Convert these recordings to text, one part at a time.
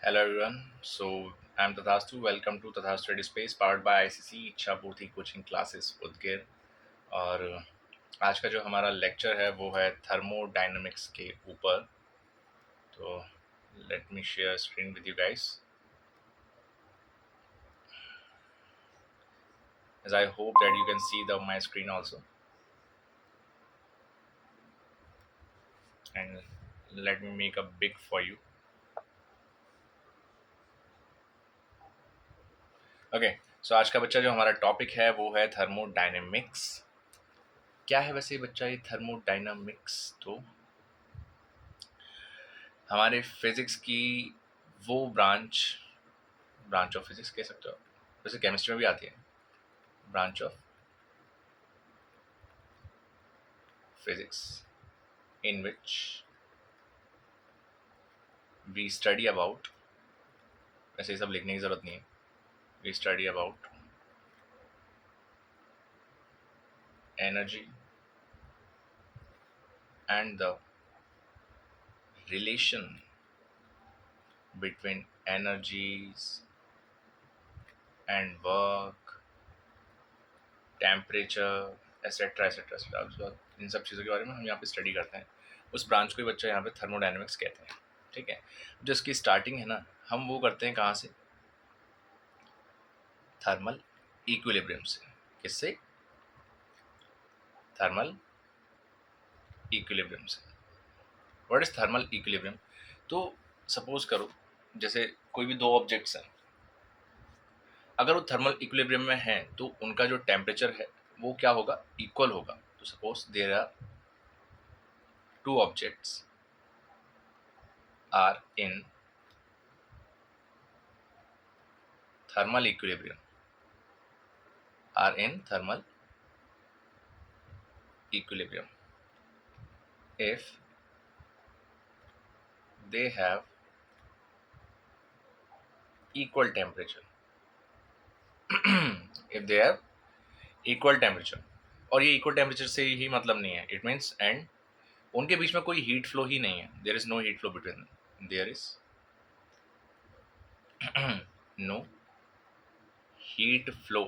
Hello everyone. So I'm Tathastu. Welcome to Tathastu Study Space powered by ICC इच्छा पूर्ति coaching classes Udgir. और आज का जो हमारा लेक्चर है वो है थर्मोडायनेमिक्स के ऊपर। तो let me share screen with you guys, as I hope that you can see my screen also, and let me make a big for you. Okay, so आज का बच्चा जो हमारा टॉपिक है वो है थर्मोडायनेमिक्स। क्या है वैसे बच्चा ये थर्मोडायनेमिक्स? तो हमारे फिजिक्स की वो ब्रांच ऑफ फिजिक्स कह सकते हो, वैसे केमिस्ट्री में भी आती है, branch of physics in which we study about, वैसे ये सब लिखने की जरूरत नहीं है, we study about energy and the relation between energies and work, temperature, etcetera etcetera. इन सब चीज़ों के बारे में हम यहाँ पे स्टडी करते हैं। उस ब्रांच को ही बच्चा यहाँ पे थर्मोडायनेमिक्स कहते हैं। ठीक है, जो इसकी स्टार्टिंग है ना, हम वो करते हैं कहाँ से? थर्मल इक्विलिब्रियम से। किससे? थर्मल इक्विलिब्रियम से। What is thermal equilibrium? तो सपोज करो जैसे कोई भी दो ऑब्जेक्ट्स हैं, अगर वो थर्मल इक्विलिब्रियम में हैं तो उनका जो टेम्परेचर है वो क्या होगा? इक्वल होगा। तो suppose there are two objects are in thermal equilibrium, are in thermal equilibrium if they have equal temperature. if they have equal temperature, और ये equal temperature से ही मतलब नहीं है, it means and उनके बीच में कोई हीट फ्लो ही नहीं है, there is no heat flow between them, there is no heat flow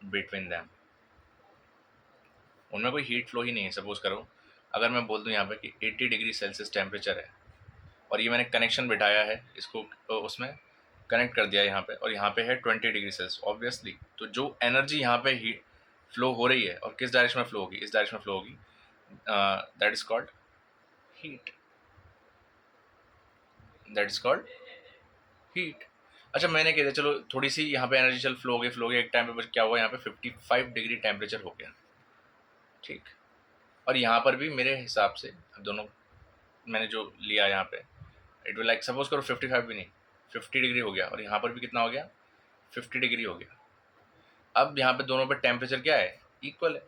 between them, उनमें कोई हीट फ्लो ही नहीं है। सपोज करो अगर मैं बोल दूं यहाँ पे कि 80 डिग्री सेल्सियस टेम्परेचर है और ये मैंने कनेक्शन बिठाया है, इसको उसमें कनेक्ट कर दिया यहाँ पे, और यहाँ पे है 20 डिग्री सेल्सियस, ऑब्वियसली तो जो एनर्जी यहाँ पे हीट फ्लो हो रही है और किस डायरेक्शन में फ्लो होगी? इस डायरेक्शन में फ्लो होगी। That is called heat, that is called heat. अच्छा, मैंने कह दिया चलो थोड़ी सी यहाँ पे एनर्जी चल फ्लो हो गई, एक टाइम पे बस क्या हुआ, यहाँ पे 55 डिग्री टेम्परेचर हो गया। ठीक, और यहाँ पर भी मेरे हिसाब से दोनों मैंने जो लिया यहाँ पे, इट विल लाइक सपोज करो 55 भी नहीं, 50 डिग्री हो गया, और यहाँ पर भी कितना हो गया? 50 डिग्री हो गया। अब यहाँ पे दोनों पे टेम्परेचर क्या है? इक्वल है।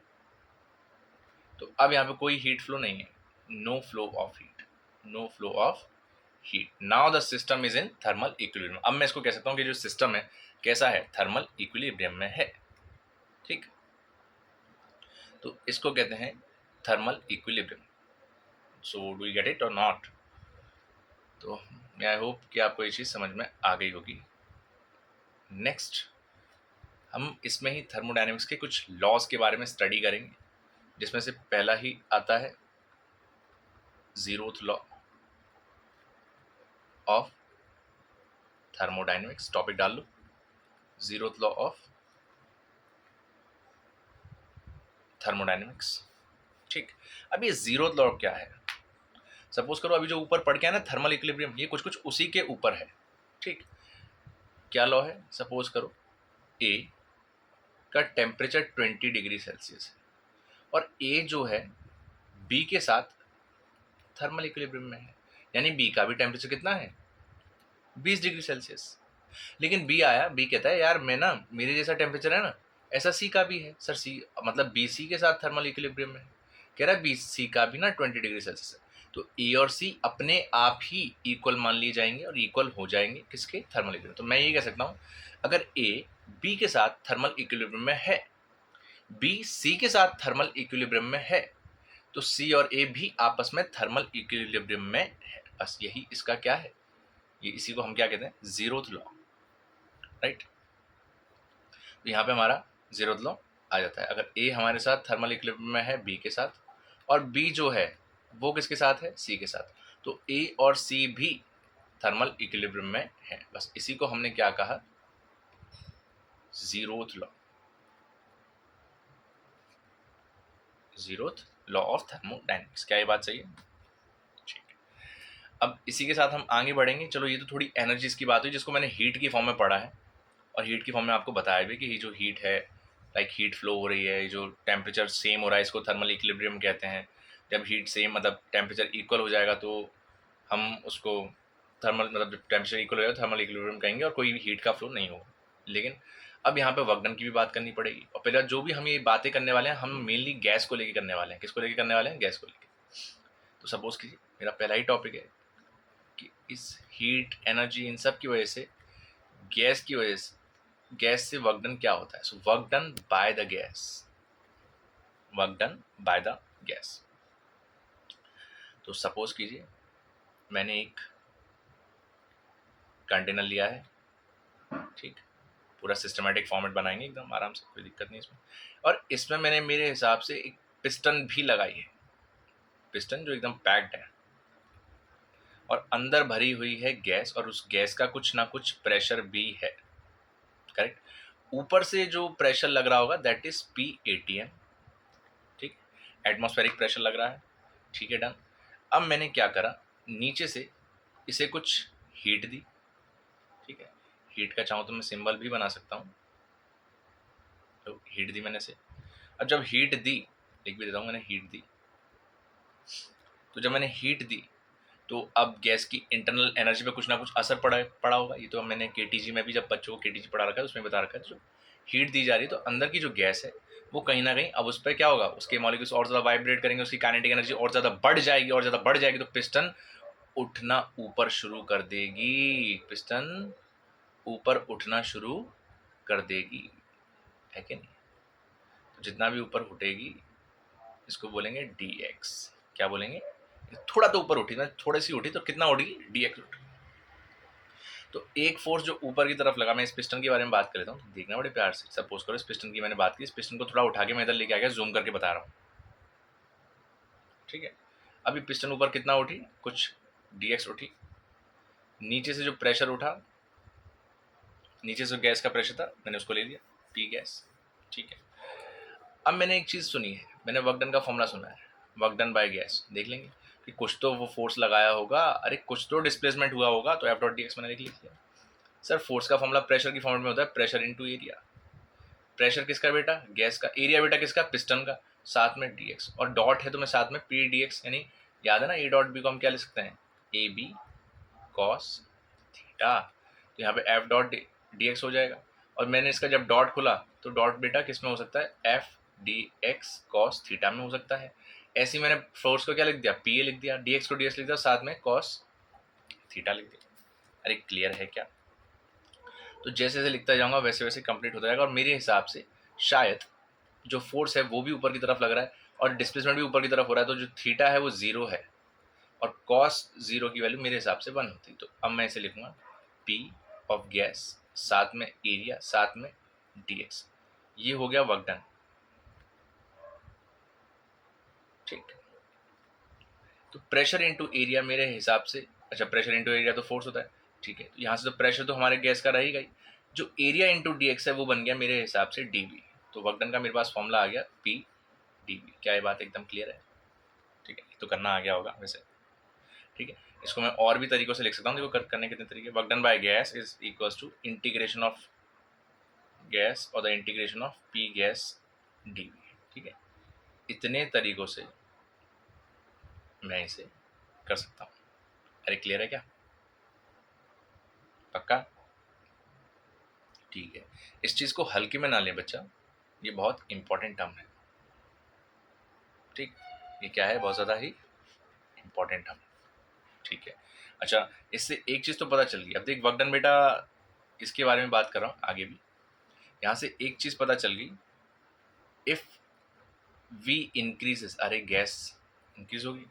तो अब यहाँ पे कोई हीट फ्लो नहीं है, no flow of heat, no flow of heat. Now the system is in thermal equilibrium. अब मैं इसको कह सकता हूँ कि जो सिस्टम है कैसा है? थर्मल इक्विलिब्रियम में है। ठीक, तो इसको कहते हैं thermal equilibrium. So do you get it और नॉट? तो आई होप कि आपको ये चीज़ समझ में आ गई होगी। नेक्स्ट हम इसमें ही थर्मोडायनेमिक्स के कुछ लॉज के बारे में स्टडी करेंगे, जिसमें से पहला ही आता है zeroth law of thermodynamics. Topic डाल लो, जीरोथ लॉ ऑफ थर्मोडायनेमिक्स। ठीक, अब ये जीरोथ लॉ क्या है? सपोज करो अभी जो ऊपर पढ़ के है ना थर्मल इक्विलिब्रियम, ये कुछ कुछ उसी के ऊपर है। ठीक, क्या लॉ है? सपोज करो ए का टेम्परेचर 20 डिग्री सेल्सियस है और ए जो है बी के साथ थर्मल इक्विलिब्रियम में है, यानी बी का भी टेम्परेचर कितना है? 20 डिग्री सेल्सियस। लेकिन बी आया, बी कहता है यार मैं ना, मेरे जैसा टेम्परेचर है ना, ऐसा सी का भी है। सर सी मतलब बी सी के साथ थर्मल इक्विलिब्रियम में है। कह रहा है बी सी का भी ना 20 डिग्री सेल्सियस है। तो ए और सी अपने आप ही इक्वल मान लिए जाएंगे और इक्वल हो जाएंगे किसके? Thermal equilibrium. तो मैं ये कह सकता हूँ अगर ए बी के साथ थर्मल इक्विलिब्रियम में है, बी सी के साथ थर्मल इक्विलिब्रियम में है, तो सी और ए भी आपस में थर्मल इक्विलिब्रियम में है। बस यही इसका क्या है, ये इसी को हम क्या कहते हैं, जीरोथ लॉ, राइट। तो यहाँ पे हमारा जीरोथ लॉ आ जाता है। अगर ए हमारे साथ थर्मल इक्विलिब्रियम में है बी के साथ, और बी जो है वो किसके साथ है, सी के साथ, तो ए और सी भी थर्मल इक्विलिब्रियम में है। बस इसी को हमने क्या कहा, zeroth law, zeroth law of thermodynamics. क्या ये बात सही है? ठीक है। अब इसी के साथ हम आगे बढ़ेंगे। चलो ये तो थोड़ी एनर्जीज की बात हुई जिसको मैंने हीट की फॉर्म में पढ़ा है, और हीट की फॉर्म में आपको बताया भी कि ये जो हीट है, लाइक हीट फ्लो हो रही है, जो टेम्परेचर सेम हो रहा है, इसको थर्मल इक्विलिब्रियम कहते हैं। जब हीट सेम मतलब टेम्परेचर इक्वल हो जाएगा तो हम उसको थर्मल, मतलब जब टेम्परेचर इक्वल हो जाएगा थर्मल इक्विलिब्रियम कहेंगे, और कोई भी हीट का फ्लो नहीं होगा। लेकिन अब यहाँ पे वर्क डन की भी बात करनी पड़ेगी, और पहले जो भी हम ये बातें करने वाले हैं हम मेनली गैस को लेके करने वाले हैं। किसको लेके करने वाले हैं? गैस को लेके। तो सपोज कीजिए मेरा पहला ही टॉपिक है कि इस हीट, एनर्जी, इन सब की वजह से, गैस की वजह से, गैस से वर्क डन क्या होता है। So work done by the gas, work done by the gas. तो सपोज कीजिए मैंने एक कंटेनर लिया है, ठीक, पूरा सिस्टमेटिक फॉर्मेट बनाएंगे एकदम आराम से, कोई दिक्कत नहीं इसमें। और इसमें मैंने मेरे हिसाब से एक पिस्टन भी लगाई है, पिस्टन जो एकदम पैक्ड है, और अंदर भरी हुई है गैस, और उस गैस का कुछ ना कुछ प्रेशर भी है, करेक्ट। ऊपर से जो प्रेशर लग रहा होगा दैट इज PATM, ठीक, एटमॉस्फेरिक प्रेशर लग रहा है, ठीक है, डन। अब मैंने क्या करा, नीचे से इसे कुछ हीट दी, ठीक है। हीट का चाहूँ तो मैं सिंबल भी बना सकता हूँ, तो हीट दी मैंने से। अब जब हीट दी, लिख भी देता हूँ मैंने, हीट दी, तो जब मैंने हीट दी तो अब गैस की इंटरनल एनर्जी पे कुछ ना कुछ असर पड़ा होगा। ये तो मैंने KTG में भी, जब बच्चों को KTG पढ़ा रखा है उसमें बता रखा है। जो हीट दी जा रही है तो अंदर की जो गैस है वो कहीं ना कहीं अब उस पर क्या होगा, उसके मॉलिक्यूल्स और ज़्यादा वाइब्रेट करेंगे, उसकी काइनेटिक एनर्जी और ज़्यादा बढ़ जाएगी, और ज़्यादा बढ़ जाएगी, तो पिस्टन उठना ऊपर शुरू कर देगी, पिस्टन ऊपर उठना शुरू कर देगी, है कि नहीं। तो जितना भी ऊपर उठेगी इसको बोलेंगे DX। क्या बोलेंगे? थोड़ा तो ऊपर उठी ना, थोड़ी सी उठी तो कितना उठेगी, DX उठी। तो एक फोर्स जो ऊपर की तरफ लगा, मैं इस पिस्टन के बारे में बात कर लेता हूँ, देखना बड़े प्यार से। सपोज करो इस पिस्टन की मैंने बात की, इस पिस्टन को थोड़ा उठा के मैं इधर लेके आ गया, जूम करके बता रहा हूँ, ठीक है। अभी पिस्टन ऊपर कितना उठी, कुछ DX उठी। नीचे से जो प्रेशर उठा, नीचे से गैस का प्रेशर था, मैंने उसको ले लिया P गैस, ठीक है। अब मैंने एक चीज़ सुनी है, मैंने वर्क डन का फॉर्मूला सुना है, वर्क डन बाय गैस। देख लेंगे कि कुछ तो वो फोर्स लगाया होगा, अरे कुछ तो डिस्प्लेसमेंट हुआ होगा, तो F.dx मैंने लिख लिया। सर फोर्स का फॉर्मूला प्रेशर की फॉर्मेट में होता है, प्रेशर इनटू एरिया। प्रेशर किसका बेटा, गैस का। एरिया बेटा किसका, पिस्टन का। साथ में DX, और डॉट है तो मैं साथ में PDX, यानी याद है ना A.B को हम क्या लिख सकते हैं, AB cos थीटा। तो यहाँ पे F.dx हो जाएगा, और मैंने इसका जब डॉट खुला तो डॉट बेटा किस में हो सकता है, F.dx cos थीटा में हो सकता है। ऐसे ही मैंने फोर्स को क्या लिख दिया, PA लिख दिया, DX को DX लिख दिया, साथ में cos थीटा लिख दिया। अरे क्लियर है क्या? तो जैसे जैसे लिखता जाऊंगा वैसे वैसे कंप्लीट होता जाएगा, और मेरे हिसाब से शायद जो फोर्स है वो भी ऊपर की तरफ लग रहा है, और डिस्प्लेसमेंट भी ऊपर की तरफ हो रहा है, तो जो थीटा है वो 0 है, और cos 0 की वैल्यू मेरे हिसाब से 1 होती। तो अब मैं इसे लिखूंगा P ऑफ गैस, साथ में एरिया, साथ में DX। ये हो गया वर्क डन, ठीक। तो प्रेशर इंटू एरिया मेरे हिसाब से, अच्छा प्रेशर इंटू एरिया तो फोर्स होता है, ठीक है। तो यहाँ से तो प्रेशर तो हमारे गैस का रहेगा ही, जो एरिया इंटू DX है वो बन गया मेरे हिसाब से DV। तो वर्क डन का मेरे पास फॉर्मूला आ गया PdV। क्या ये बात एकदम क्लियर है? ठीक है, तो करना आ गया होगा वैसे, ठीक है। इसको मैं और भी तरीकों से लिख सकता हूँ, देखो करने कितने तरीके। Work done by gas is equals to integration of gas और the integration of P gas DV, ठीक है। इतने तरीकों से मैं इसे कर सकता हूँ। अरे क्लियर है क्या? पक्का? ठीक है। इस चीज़ को हल्के में ना लें बच्चा, ये बहुत इंपॉर्टेंट टर्म है, ठीक। ये क्या है, बहुत ज़्यादा ही इंपॉर्टेंट टर्म, ठीक है। अच्छा, इससे एक चीज़ तो पता चल गई। अब देख वर्क डन बेटा, इसके बारे में बात कर रहा हूँ आगे भी। यहाँ से एक चीज़ पता चल गई, इफ़ V इंक्रीजेस, अरे गैस इंक्रीज होगी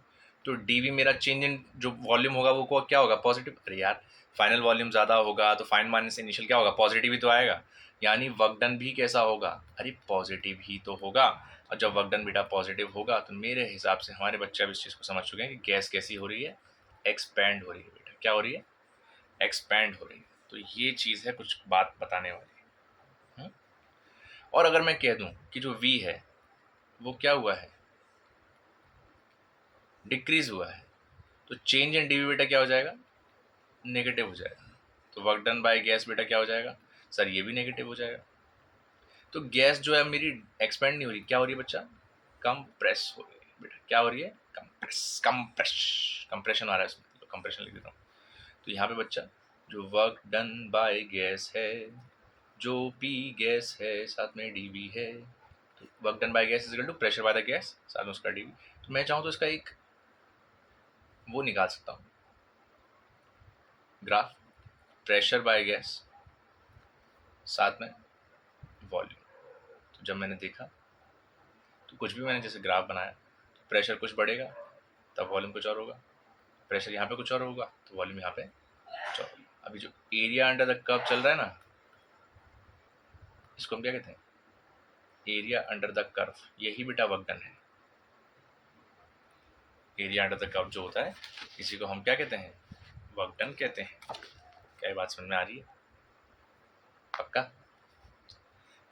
तो dV मेरा चेंज इन जो वॉल्यूम होगा वो क्या होगा, पॉजिटिव। अरे यार, फाइनल वॉल्यूम ज़्यादा होगा तो फाइनल माइनस इनिशियल क्या होगा, पॉजिटिव ही तो आएगा। यानी वर्क डन भी कैसा होगा, अरे पॉजिटिव ही तो होगा। और जब वर्क डन बेटा पॉजिटिव होगा तो मेरे हिसाब से हमारे बच्चे अब इस चीज़ को समझ चुके हैं कि गैस कैसी हो रही है, एक्सपैंड हो रही है बेटा। क्या हो रही है, एक्सपैंड हो रही है। तो ये चीज़ है कुछ बात बताने वाली। हम्म? और अगर मैं कह दूं कि जो V है वो क्या हुआ है, डिक्रीज हुआ है, तो चेंज इन डीवी बेटा क्या हो जाएगा, नेगेटिव हो जाएगा। तो वर्क डन बाय गैस बेटा क्या हो जाएगा, सर ये भी नेगेटिव हो जाएगा। तो गैस जो है मेरी एक्सपेंड नहीं हो रही, क्या हो रही है बच्चा, कंप्रेस हो रही है बेटा। क्या हो रही है, कंप्रेशन आ रहा है इसमें, तो कंप्रेशन लिख देता हूँ। तो यहाँ पे बच्चा जो वर्क डन बाय गैस है, जो पी गैस है, साथ में डीवी है, तो work done by gas is equal to pressure by the gas, साथ में उसका डीवी। तो मैं चाहूँ तो इसका एक वो निकाल सकता हूँ ग्राफ, प्रेशर बाय गैस साथ में वॉल्यूम। तो जब मैंने देखा तो कुछ भी मैंने जैसे ग्राफ बनाया, तो प्रेशर कुछ बढ़ेगा तब वॉल्यूम कुछ और होगा, प्रेशर यहाँ पे कुछ और होगा तो वॉल्यूम यहाँ पे कुछ और होगा। अभी जो एरिया अंडर द कर्व चल रहा है ना, इसको हम क्या कहते हैं, एरिया अंडर द कर्व, यही बेटा वर्क डन है। एरिया अंडर द कर्व जो होता है इसी को हम क्या कहते हैं, वर्क डन कहते हैं। क्या ये बात समझ में आ रही है, पक्का।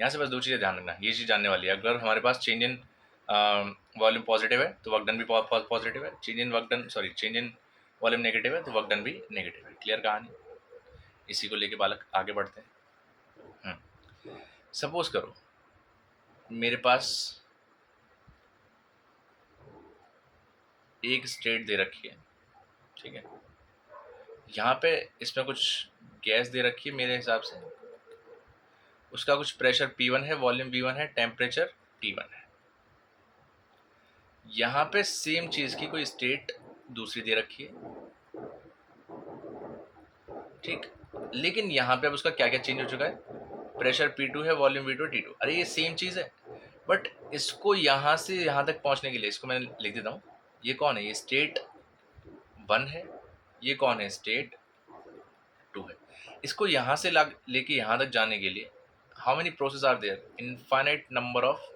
यहाँ से बस दो चीज़ें ध्यान रखना, ये चीज़ जानने वाली है। अगर हमारे पास चेंज इन वॉल्यूम पॉजिटिव है तो वर्क डन भी पॉजिटिव है, change in work done change in volume negative है तो वर्क डन भी नेगेटिव है। क्लियर कहानी। इसी को लेके बालक आगे बढ़ते हैं। सपोज करो मेरे पास एक स्टेट दे रखी है, ठीक है, यहाँ पे इसमें कुछ गैस दे रखी है मेरे हिसाब से, उसका कुछ प्रेशर P1 है, वॉल्यूम V1 है, टेम्परेचर T1 है। यहाँ पे सेम चीज़ की कोई स्टेट दूसरी दे रखी है, ठीक, लेकिन यहाँ पे अब उसका क्या क्या चेंज हो चुका है, प्रेशर P2 है, वॉल्यूम V2 T2। अरे ये सेम चीज़ है, बट इसको यहाँ से यहाँ तक पहुँचने के लिए इसको मैं लिख देता हूँ, ये कौन है, ये स्टेट 1 है, ये कौन है, स्टेट 2 है। इसको यहाँ से लेके यहाँ तक जाने के लिए how many process are there, infinite number of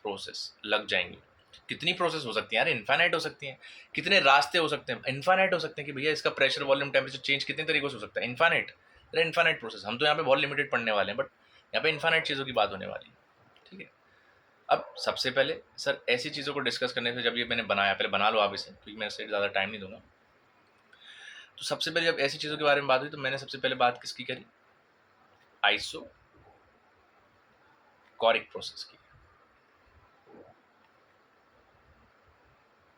process लग जाएंगी। कितनी प्रोसेस हो सकती है यार, इनफाइनाइट हो सकती हैं। कितने रास्ते हो सकते हैं, इनफाइनाइट हो सकते हैं कि भैया इसका प्रेशर वॉल्यूम टेम्परेचर चेंज कितने तरीकों से हो सकता है, इनफाइनाइट। अरे इनफाइनाइट प्रोसेस, हम तो यहाँ पे बहुत लिमिटेड पढ़ने वाले हैं, बट यहाँ पे इनफाइनाइट चीज़ों की बात होने वाली है, ठीक है। अब सबसे पहले सर ऐसी चीज़ों को डिस्कस करने से, जब ये मैंने बनाया, पहले बना लो आप इसे, क्योंकि मैं इससे ज़्यादा टाइम नहीं दूंगा। तो सबसे पहले जब ऐसी चीज़ों के बारे में बात हुई तो मैंने सबसे पहले बात किसकी करी, आइसो कॉरिक प्रोसेस की।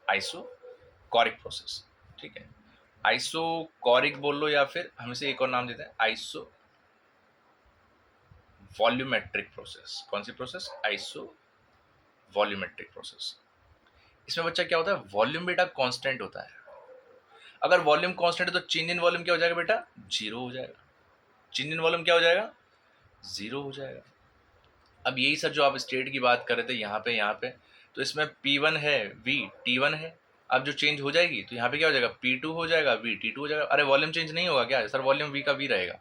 आइसो कॉरिक प्रोसेस, ठीक है। आइसो कॉरिक बोल लो या फिर हम इसे एक और नाम देते हैं, आइसो वॉल्यूमेट्रिक प्रोसेस। कौन सी प्रोसेस, आइसो वॉल्यूमेट्रिक प्रोसेस। इसमें बच्चा क्या होता है, वॉल्यूम बेटा कांस्टेंट होता है। अगर वॉल्यूम कांस्टेंट है तो चेंज इन वॉल्यूम क्या हो जाएगा बेटा, जीरो हो जाएगा। चेंज इन वॉल्यूम क्या हो जाएगा, जीरो हो जाएगा। अब यही सर जो आप स्टेट की बात कर रहे थे यहाँ पे तो इसमें P1 है, V T1 है। अब जो चेंज हो जाएगी तो यहाँ पे क्या हो जाएगा, P2 हो जाएगा, V T2 हो जाएगा। अरे वॉल्यूम चेंज नहीं होगा क्या सर, वॉल्यूम V का V रहेगा,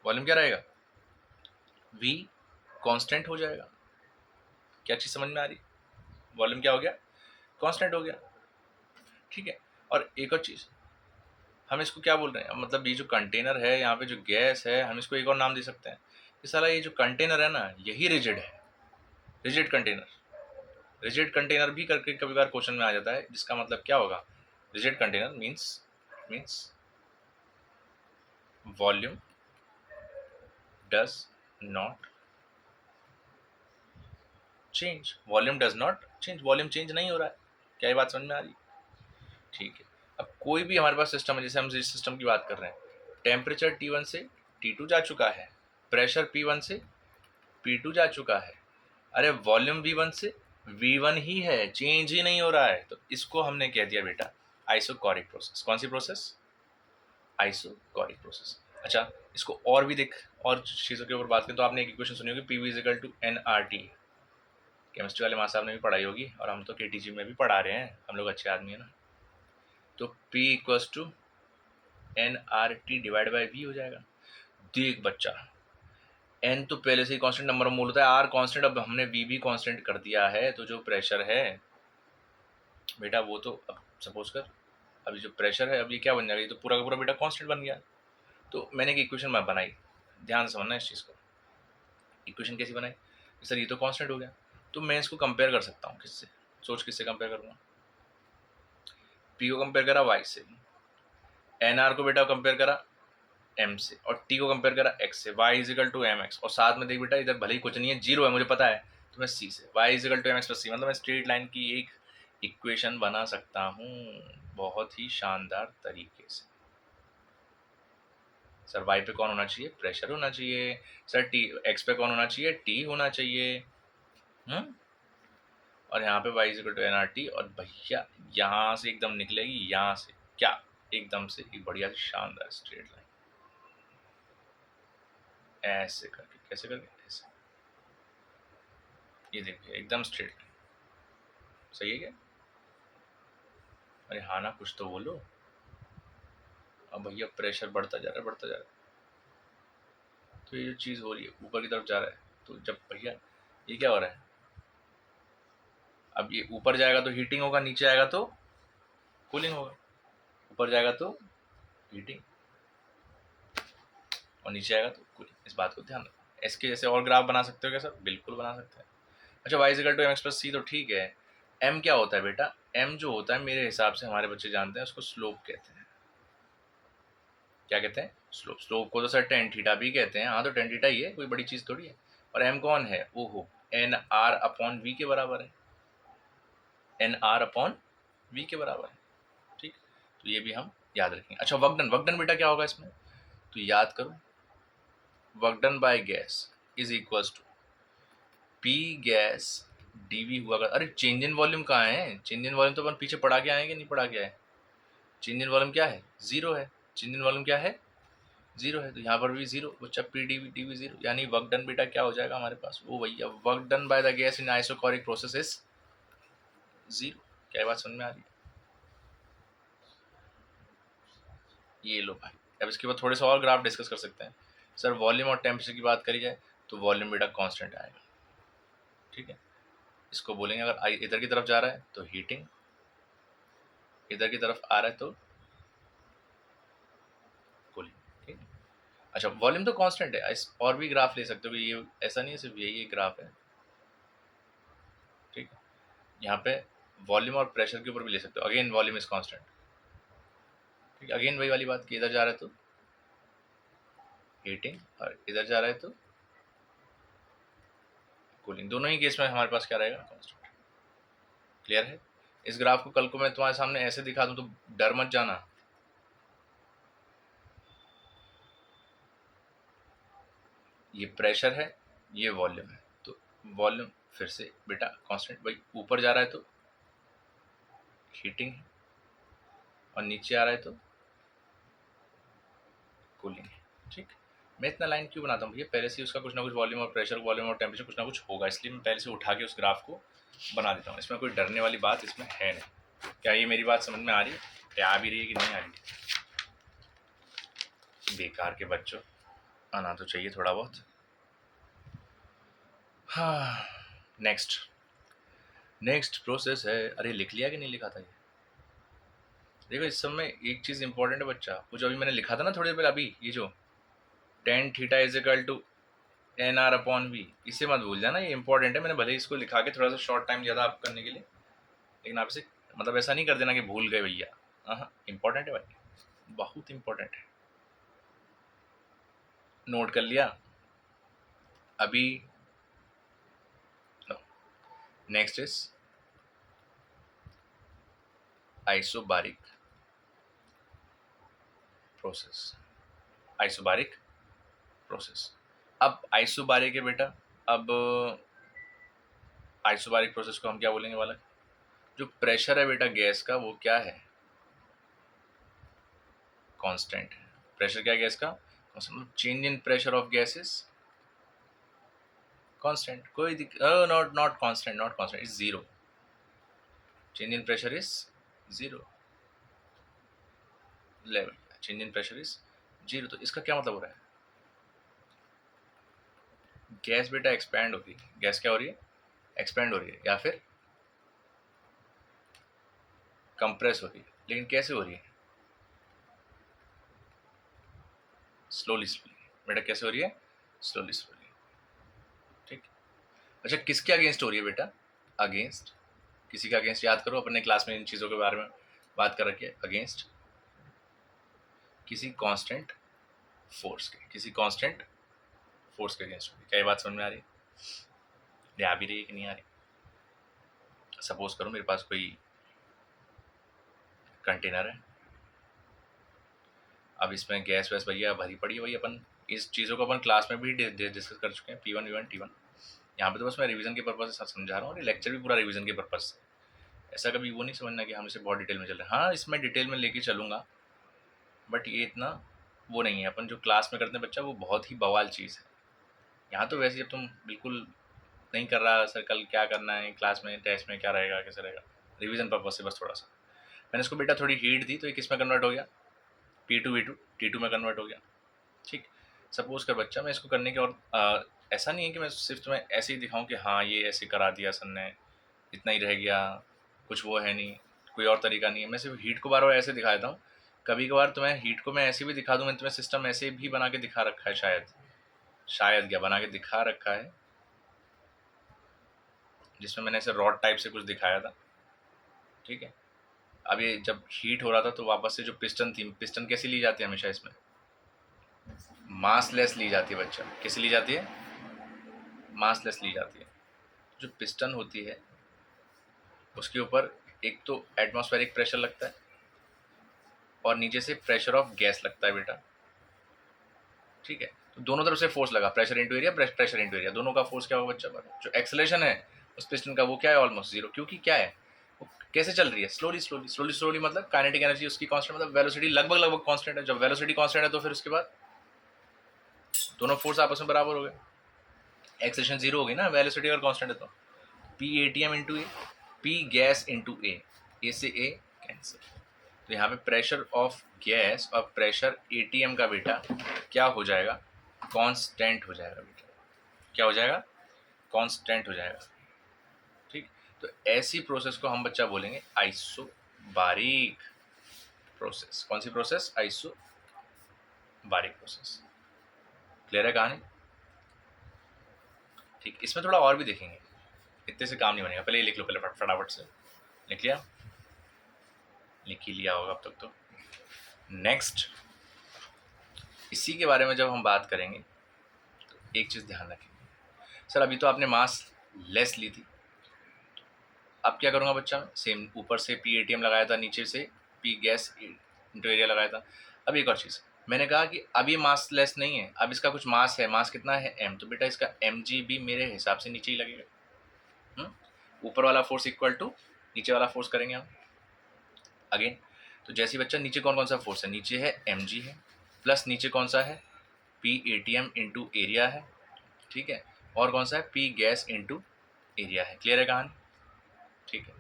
वॉल्यूम क्या रहेगा, V कांस्टेंट हो जाएगा। क्या चीज़ समझ में आ रही, वॉल्यूम क्या हो गया, कांस्टेंट हो गया, ठीक है। और एक और चीज़, हम इसको क्या बोल रहे हैं, मतलब ये जो कंटेनर है, यहाँ पे जो गैस है, हम इसको एक और नाम दे सकते हैं कि साला ये जो कंटेनर है ना, यही रिजिड है, रिजिड कंटेनर। रिजिड कंटेनर भी करके कभी बार क्वेश्चन में आ जाता है, जिसका मतलब क्या होगा, rigid container means volume does not change, volume does not change, volume change नहीं हो रहा है। क्या ये बात समझ में आ रही, ठीक है। अब कोई भी हमारे पास सिस्टम है, जैसे हम जिस सिस्टम की बात कर रहे हैं, टेम्परेचर T1 से T2 जा चुका है, प्रेशर P1 से P2 जा चुका है, अरे वॉल्यूम V1 से V1 ही है, चेंज ही नहीं हो रहा है। तो इसको हमने कह दिया बेटा आइसोकॉरिक प्रोसेस। कौन सी प्रोसेस, आइसोकॉरिक प्रोसेस। अच्छा, इसको और भी देख, और चीज़ों के ऊपर बात करें तो आपने एक इक्वेशन सुनी होगी, PV is equal to NRT। Chemistry वाले माँ साहब ने भी पढ़ाई होगी, और हम तो केटीजी में भी पढ़ा रहे हैं, हम लोग अच्छे आदमी है ना। तो P equals to nRT divide by V हो जाएगा। देख बच्चा, n तो पहले से ही कांस्टेंट नंबर ऑफ मोल होता है, R कांस्टेंट, अब हमने V भी कांस्टेंट कर दिया है, तो जो प्रेशर है बेटा वो तो, अब सपोज कर अभी जो प्रेशर है अब ये क्या बन जाएगा, ये तो पूरा का पूरा बेटा कांस्टेंट बन गया। तो मैंने एक इक्वेशन मैं बनाई, ध्यान से समझना इस चीज़ को। इक्वेशन कैसी बनाई, सर ये तो कांस्टेंट हो गया, तो मैं इसको कंपेयर कर सकता हूँ किससे, सोच किससे कंपेयर करूँगा। P को कंपेयर करा Y से, NR को बेटा कंपेयर करा M से, और T को कंपेयर करा X से, Y इजिकल टू MX, और साथ में देख बेटा इधर भले ही कुछ नहीं है, जीरो है मुझे पता है, तो मैं C से, Y equal to MX plus C, मतलब मैं स्ट्रेट लाइन की एक इक्वेशन बना सकता हूँ बहुत ही शानदार तरीके से। सर Y पे कौन होना चाहिए, प्रेशर होना चाहिए। सर X पे कौन होना चाहिए, T होना चाहिए। और यहाँ पे y इक्वल टू nRT, और भैया यहाँ से एकदम निकलेगी, यहाँ से क्या, एकदम से एक बढ़िया शानदार स्ट्रेट लाइन, ऐसे करके, कैसे करके, ऐसे, ये देखिए एकदम स्ट्रेट लाइन, सही है क्या। अरे हाँ ना, कुछ तो बोलो। अब भैया प्रेशर बढ़ता जा रहा है, बढ़ता जा रहा है, तो ये जो चीज़ हो रही है ऊपर की तरफ जा रहा है, तो जब भैया ये क्या हो रहा है, अब ये ऊपर जाएगा तो हीटिंग होगा, नीचे आएगा तो कूलिंग होगा, ऊपर जाएगा तो हीटिंग और नीचे आएगा तो कूलिंग। इस बात को ध्यान रखो। इसके जैसे और ग्राफ बना सकते हो क्या सर, बिल्कुल बना सकते हैं। अच्छा y equal to m x plus c तो ठीक है, m क्या होता है बेटा, m जो होता है मेरे हिसाब से हमारे बच्चे जानते हैं उसको स्लोप कहते हैं। क्या कहते हैं, स्लोप। स्लोप को तो सर टेन थीटा भी कहते हैं, हाँ तो टेन थीटा ही है, कोई बड़ी चीज़ थोड़ी है। और m कौन है, ओहो, एन आर अपॉन वी के बराबर है, एन आर अपॉन वी के बराबर है, ठीक। तो ये भी हम याद रखेंगे। अच्छा वर्क डन, वर्क डन बेटा क्या होगा इसमें, तो याद करो, work done by gas is equals to P gas DV हुआ कर। अरे चेंज इन वॉल्यूम कहाँ है, चेंज इन वॉल्यूम तो अपन पीछे पढ़ा के आए कि नहीं पढ़ा के आए, चेंज इन वॉल्यूम क्या है, जीरो है, चेंज इन वॉल्यूम क्या है, जीरो है, तो यहाँ पर भी जीरो, बच्चा पी डी वी जीरो, यानी वर्क डन बेटा क्या हो जाएगा हमारे पास, वो भैया work done by the gas in isochoric process is zero. क्या बात समझ में आ रही है, ये लो भाई। अब इसके बाद थोड़े से और ग्राफ डिस्कस कर सकते हैं। सर वॉल्यूम और टेम्परेचर की बात करी जाए तो वॉल्यूम बेटा कांस्टेंट आएगा, ठीक है। इसको बोलेंगे अगर इधर की तरफ जा रहा है तो हीटिंग, इधर की तरफ आ रहा है तो कूलिंग, ठीक है। अच्छा वॉल्यूम तो कांस्टेंट है, इस और भी ग्राफ ले सकते हो, ये ऐसा नहीं है सिर्फ यही ग्राफ है, ठीक है। यहाँ पे वॉल्यूम और प्रेशर के ऊपर भी ले सकते हो, अगेन वॉल्यूम इज कांस्टेंट, ठीक है। अगेन वही वाली बात कि इधर जा रहा है तो हीटिंग और इधर जा रहा है तो कूलिंग, दोनों ही केस में हमारे पास क्या रहेगा, कांस्टेंट। क्लियर है। इस ग्राफ को कल को मैं तुम्हारे सामने ऐसे दिखा दूं तो डर मत जाना, ये प्रेशर है, ये वॉल्यूम है, तो वॉल्यूम फिर से बेटा कांस्टेंट, भाई ऊपर जा रहा है तो हीटिंग है और नीचे आ रहा है तो कूलिंग है, ठीक। मैं इतना लाइन क्यों बनाता हूँ भैया, पहले से उसका कुछ ना कुछ वॉल्यूम और प्रेशर, वॉल्यूम और टेम्परेचर कुछ ना कुछ होगा, इसलिए मैं पहले से उठा के उस ग्राफ को बना देता हूँ। इसमें कोई डरने वाली बात इसमें है नहीं। क्या ये मेरी बात समझ में आ रही है, या आ भी रही है कि नहीं आ रही है। बेकार के बच्चों, आना तो चाहिए थोड़ा बहुत। हाँ नेक्स्ट, नेक्स्ट प्रोसेस है, अरे लिख लिया कि नहीं लिखा था ये, देखो इस सब में एक चीज़ इंपॉर्टेंट है बच्चा, वो जो अभी मैंने लिखा था ना थोड़ी देर पहले, अभी ये जो tan theta is equal to N R upon V, इसे मत भूल जाना, ये इंपॉर्टेंट है। मैंने भले ही इसको लिखा के थोड़ा सा शॉर्ट टाइम ज़्यादा आप करने के लिए, लेकिन आप इसे मतलब ऐसा नहीं कर देना कि भूल गए भैया, हाँ इंपॉर्टेंट है भाई, बहुत इंपॉर्टेंट है, नोट कर लिया अभी। Next is isobaric process, isobaric process. अब आइसोबारिक है बेटा, अब आइसोबारिक प्रोसेस को हम क्या बोलेंगे वाला, जो प्रेशर है बेटा गैस का वो क्या है, कांस्टेंट है। प्रेशर क्या है गैस का, change in pressure of gas is constant, कोई not not constant, not constant, is zero, change in pressure is zero, level change in pressure is zero. तो इसका क्या मतलब हो रहा है, गैस बेटा एक्सपैंड हो रही है, गैस क्या हो रही है, एक्सपैंड हो रही है, या फिर कंप्रेस हो रही है, लेकिन कैसे हो रही है, स्लोली स्लोली बेटा, कैसे हो रही है, स्लोली स्लोली, ठीक। अच्छा किसके अगेंस्ट हो रही है बेटा, अगेंस्ट, किसी का अगेंस्ट, याद करो अपने क्लास में इन चीज़ों के बारे में बात कर रखी है, अगेंस्ट किसी कांस्टेंट फोर्स के, किसी कांस्टेंट फोर्स के अगेंस्ट होगी। क्या ये बात समझ में आ रही है, ये आ भी रही है कि नहीं आ रही। सपोज करो मेरे पास कोई कंटेनर है, अब इसमें गैस वैस भैया भरी पड़ी है, वही अपन इस चीज़ों को अपन क्लास में भी डिस्कस कर चुके हैं, P1 V1 T1। यहाँ पे तो बस मैं रिवीजन के पर्पज से समझा रहा हूँ, और ये लेक्चर भी पूरा रिवीजन के पर्पज से, ऐसा कभी वो नहीं समझना कि हम इसे बहुत डिटेल में चल रहे हैं। हाँ इसमें डिटेल में लेके चलूँगा, बट ये इतना वो नहीं है, अपन जो क्लास में करते हैं बच्चा, वो बहुत ही बवाल चीज़ है। यहाँ तो वैसे जब तुम बिल्कुल नहीं कर रहा सर कल क्या करना है क्लास में, टेस्ट में क्या रहेगा कैसे रहेगा, रिवीजन पर्पज से बस थोड़ा सा मैंने इसको बेटा थोड़ी हीट दी, तो ये किस में कन्वर्ट हो गया, P2 V2 T2 में कन्वर्ट हो गया, ठीक। सपोज कर बच्चा मैं इसको करने के, और ऐसा नहीं है कि मैं सिर्फ तुम्हें ऐसे ही दिखाऊं कि हाँ ये ऐसे करा दिया सर ने, इतना ही रह गया, कुछ वो है नहीं, कोई और तरीका नहीं है। मैं सिर्फ हीट को बार बार ऐसे दिखा देता हूँ, कभी कभार तुम्हें हीट को मैं ऐसे भी दिखा दूँ, मैंने तुम्हें सिस्टम ऐसे भी बना के दिखा रखा है, शायद शायद क्या बना के दिखा रखा है, जिसमें मैंने ऐसे रॉड टाइप से कुछ दिखाया था, ठीक है। अब ये जब हीट हो रहा था तो वापस से जो पिस्टन थी, पिस्टन कैसी ली जाती है हमेशा इसमें, मासलेस ली जाती है बच्चा, कैसी ली जाती है, मासलेस ली जाती है। जो पिस्टन होती है उसके ऊपर एक तो एटमॉस्फेरिक प्रेशर लगता है, और नीचे से प्रेशर ऑफ गैस लगता है बेटा, ठीक है। तो दोनों तरफ से फोर्स लगा, pressure into area, pressure into area, दोनों का फोर्स क्या होगा बच्चा पर, जो एक्सेलेरेशन है उस पिस्टन का वो क्या है, ऑलमोस्ट जीरो, क्योंकि क्या है वो कैसे चल रही है, स्लोली स्लोली, स्लोली स्लोली मतलब काइनेटिक एनर्जी उसकी कांस्टेंट, मतलब वेलोसिटी लगभग लगभग कांस्टेंट है। जब वेलोसिटी कांस्टेंट है तो फिर उसके बाद दोनों फोर्स आपस में बराबर हो गए, एक्सेलेरेशन जीरो हो गई ना, वेलोसिटी और कांस्टेंट है तो पी एटीएम इंटू ए, पी गैस इंटू ए से ए कैंसिल। तो यहाँ पे प्रेशर ऑफ गैस और प्रेशर एटीएम का बेटा क्या हो जाएगा, कांस्टेंट हो जाएगा बेटा, क्या हो जाएगा, कांस्टेंट हो जाएगा, ठीक। तो ऐसी प्रोसेस को हम बच्चा बोलेंगे आइसोबारिक प्रोसेस। कौन सी प्रोसेस, आइसोबारिक प्रोसेस। क्लियर है कहानी, ठीक। इसमें थोड़ा और भी देखेंगे, इतने से काम नहीं बनेगा, पहले ये लिख लो, पहले फटाफट से लिख लिया, लिख ही लिया होगा अब तक तो। नेक्स्ट इसी के बारे में जब हम बात करेंगे तो एक चीज़ ध्यान रखेंगे, सर अभी तो आपने मास लेस ली थी, अब क्या करूँगा बच्चा, सेम ऊपर से पी एटीएम लगाया था, नीचे से पी गैस इंटू एरिया लगाया था। अब एक और चीज़ मैंने कहा कि अब ये मास लेस नहीं है, अब इसका कुछ मास है, मास कितना है m, तो बेटा इसका mg भी मेरे हिसाब से नीचे ही लगेगा। ऊपर वाला फोर्स इक्वल टू नीचे वाला फोर्स करेंगे हम अगेन। तो जैसे बच्चा नीचे कौन कौन सा फोर्स है, नीचे है mg है, प्लस नीचे कौन सा है, पी एटीएम इंटू एरिया है, ठीक है, और कौन सा है, पी गैस इंटू एरिया है। क्लियर है कहानी, ठीक है।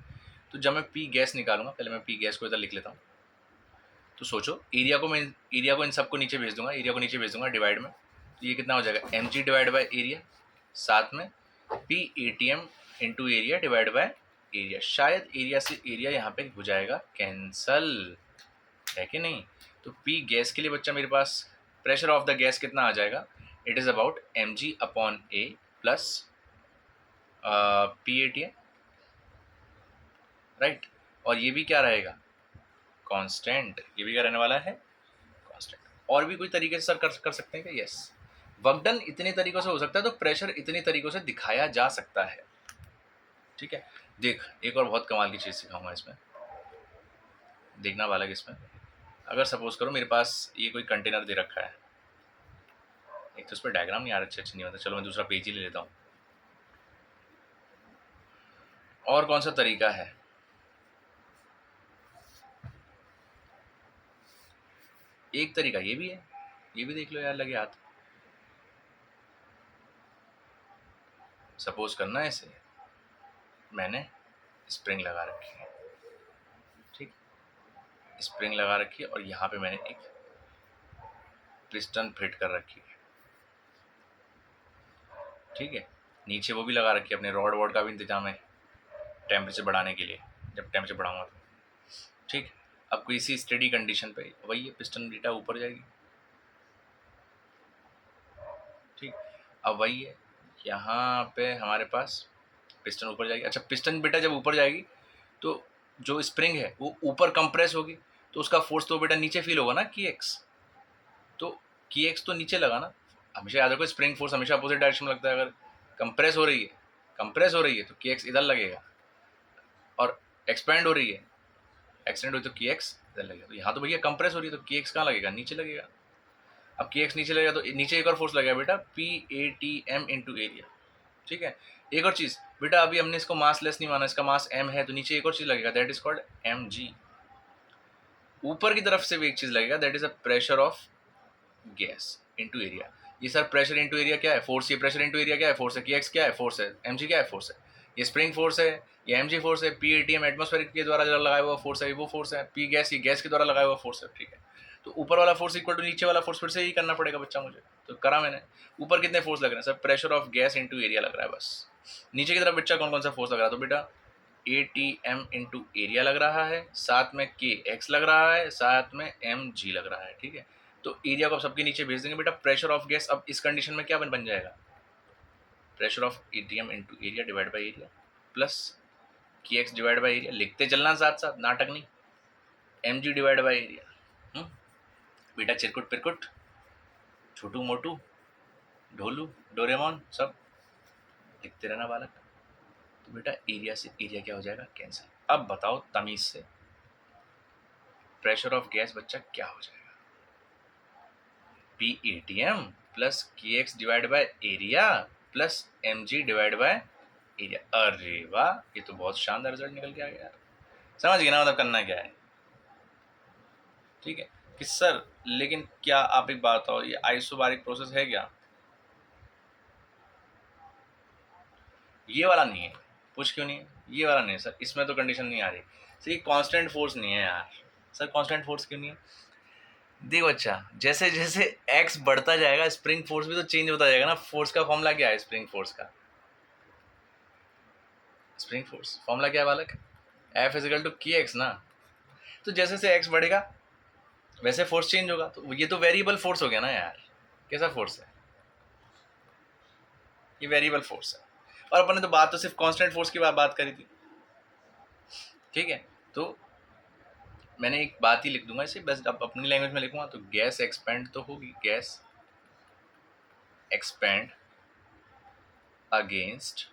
तो जब मैं पी गैस निकालूंगा, पहले मैं पी गैस को इधर लिख लेता हूँ, तो सोचो एरिया को मैं, एरिया को इन सबको नीचे भेज दूंगा, एरिया को नीचे भेज दूंगा डिवाइड में, तो ये कितना हो जाएगा, M ji divide by area, साथ में P A T M into area divide by area. शायद एरिया से एरिया यहाँ पे हो जाएगा कैंसल, है कि नहीं। तो पी गैस के लिए बच्चा मेरे पास प्रेशर ऑफ द गैस कितना आ जाएगा, it is about M G upon A plus P A T M, right. और ये भी क्या रहेगा, कांस्टेंट, ये भी क्या रहने वाला है, कांस्टेंट। और भी कोई तरीके से सर कर सकते हैं क्या, यस। वर्क डन इतने तरीकों से हो सकता है, तो प्रेशर इतने तरीकों से दिखाया जा सकता है, ठीक है। देख एक और बहुत कमाल की चीज़ सिखाऊंगा इसमें, देखना वाला कि इसमें अगर सपोज करो मेरे पास ये कोई कंटेनर दे रखा है, एक तो उस पर डायग्राम नहीं आ रहा, अच्छे नहीं होता, चलो मैं दूसरा पेज ही ले लेता हूँ। और कौन सा तरीका है, एक तरीका ये भी है, ये भी देख लो यार लगे हाथ। सपोज करना है इसे मैंने स्प्रिंग लगा रखी है, ठीक, स्प्रिंग लगा रखी है और यहाँ पे मैंने एक पिस्टन फिट कर रखी है, ठीक है। नीचे वो भी लगा रखी है, अपने रॉड वॉड का भी इंतजाम है टेम्परेचर बढ़ाने के लिए, जब टेम्परेचर बढ़ाऊंगा तो, ठीक। अब कोई इसी स्टेडी कंडीशन पे वही है, पिस्टन बीटा ऊपर जाएगी, ठीक। अब वही है, यहाँ पे हमारे पास पिस्टन ऊपर जाएगी। अच्छा, पिस्टन बेटा जब ऊपर जाएगी तो जो स्प्रिंग है वो ऊपर कंप्रेस होगी, तो उसका फोर्स तो बेटा नीचे फील होगा ना, की एक्स, तो की एक्स तो नीचे लगा ना। हमेशा याद रखो, स्प्रिंग फोर्स हमेशा अपोजिट डायरेक्शन में लगता है। अगर कंप्रेस हो रही है तो की एक्स इधर लगेगा, और एक्सपेंड हो रही है, एक्सटेंड हो रही तो की एक्स इधर लगेगा। तो यहाँ तो भैया कंप्रेस हो रही है तो की एक्स कहाँ लगेगा, नीचे लगेगा। अब की एक्स नीचे लगेगा तो नीचे एक और फोर्स लगेगा बेटा, P A T M into area, ठीक है। एक और चीज़ बेटा, अभी हमने इसको मास लेस नहीं माना, इसका मास m है, तो नीचे एक और चीज़ लगेगा, दैट इज कॉल्ड mg। ऊपर की तरफ से भी एक चीज़ लगेगा, that is a pressure of gas into area. ये सर प्रेशर इनटू एरिया क्या है, फोर्स। ये प्रेशर इनटू एरिया क्या है, फोर्स है। की एक्स क्या है, फोर्स है। mg क्या है, फोर्स है। ये स्प्रिंग फोर्स है, ये mg फोर्स है। पी एटीएम एटमोस्फेरिक के द्वारा लगाया हुआ फोर्स है, वो फोर्स है। पी गैस, ये गैस के द्वारा लगाया हुआ फोर्स है, ठीक है। तो ऊपर वाला फोर्स इक्वल टू नीचे वाला फोर्स, फिर से ही करना पड़ेगा बच्चा मुझे, तो करा मैंने। ऊपर कितने फोर्स लग रहे हैं sir, pressure of gas into area लग रहा है बस। नीचे की तरफ बच्चा कौन कौन सा फोर्स लग रहा है, तो बेटा A T M into area लग रहा है, साथ में के एक्स लग रहा है, साथ में एम जी लग रहा है, ठीक है। तो एरिया को आप सबके नीचे भेज देंगे बेटा, प्रेशर ऑफ गैस। अब इस कंडीशन में क्या बन जाएगा, pressure of ATM into area divide by area plus की एक्स डिवाइड बाई एरिया। लिखते चलना साथ साथ, नाटक नहीं। M ji divide by area. बेटा चिरकुट पिरकुट, छोटू मोटू, ढोलू, डोरेमोन, सब लिखते रहना बालक। तो बेटा एरिया से एरिया क्या हो जाएगा, कैंसिल। अब बताओ तमीज से, प्रेशर ऑफ गैस बच्चा क्या हो जाएगा, p A T m plus की x divide by area plus m ji divide by area. अरे वाह, ये तो बहुत शानदार रिजल्ट निकल के आ गया यार। समझ गए ना, मतलब करना क्या है, ठीक है। कि सर लेकिन क्या आप एक बात बताओ, ये आइसोबारिक प्रोसेस है क्या, ये वाला नहीं है। पूछ क्यों नहीं है, ये वाला नहीं है सर, इसमें तो कंडीशन नहीं आ रही सर, ये कांस्टेंट फोर्स नहीं है यार। सर कांस्टेंट फोर्स क्यों नहीं है, देखो अच्छा, जैसे जैसे एक्स बढ़ता जाएगा स्प्रिंग फोर्स भी तो चेंज होता जाएगा ना। फोर्स का फॉर्मूला क्या है, स्प्रिंग फोर्स का, स्प्रिंग फोर्स फॉर्मूला क्या है बालक, एफ इजिकल टू की एक्स ना। तो जैसे जैसे एक्स बढ़ेगा वैसे फोर्स चेंज होगा, तो ये तो वेरिएबल फोर्स हो गया ना यार। कैसा फोर्स है, ये वेरिएबल फोर्स है। और अपन ने तो बात तो सिर्फ कांस्टेंट फोर्स की बात करी थी, ठीक है। तो मैंने एक बात ही लिख दूंगा इसे बस, अब अपनी लैंग्वेज में लिखूंगा तो गैस एक्सपेंड तो होगी, gas expand against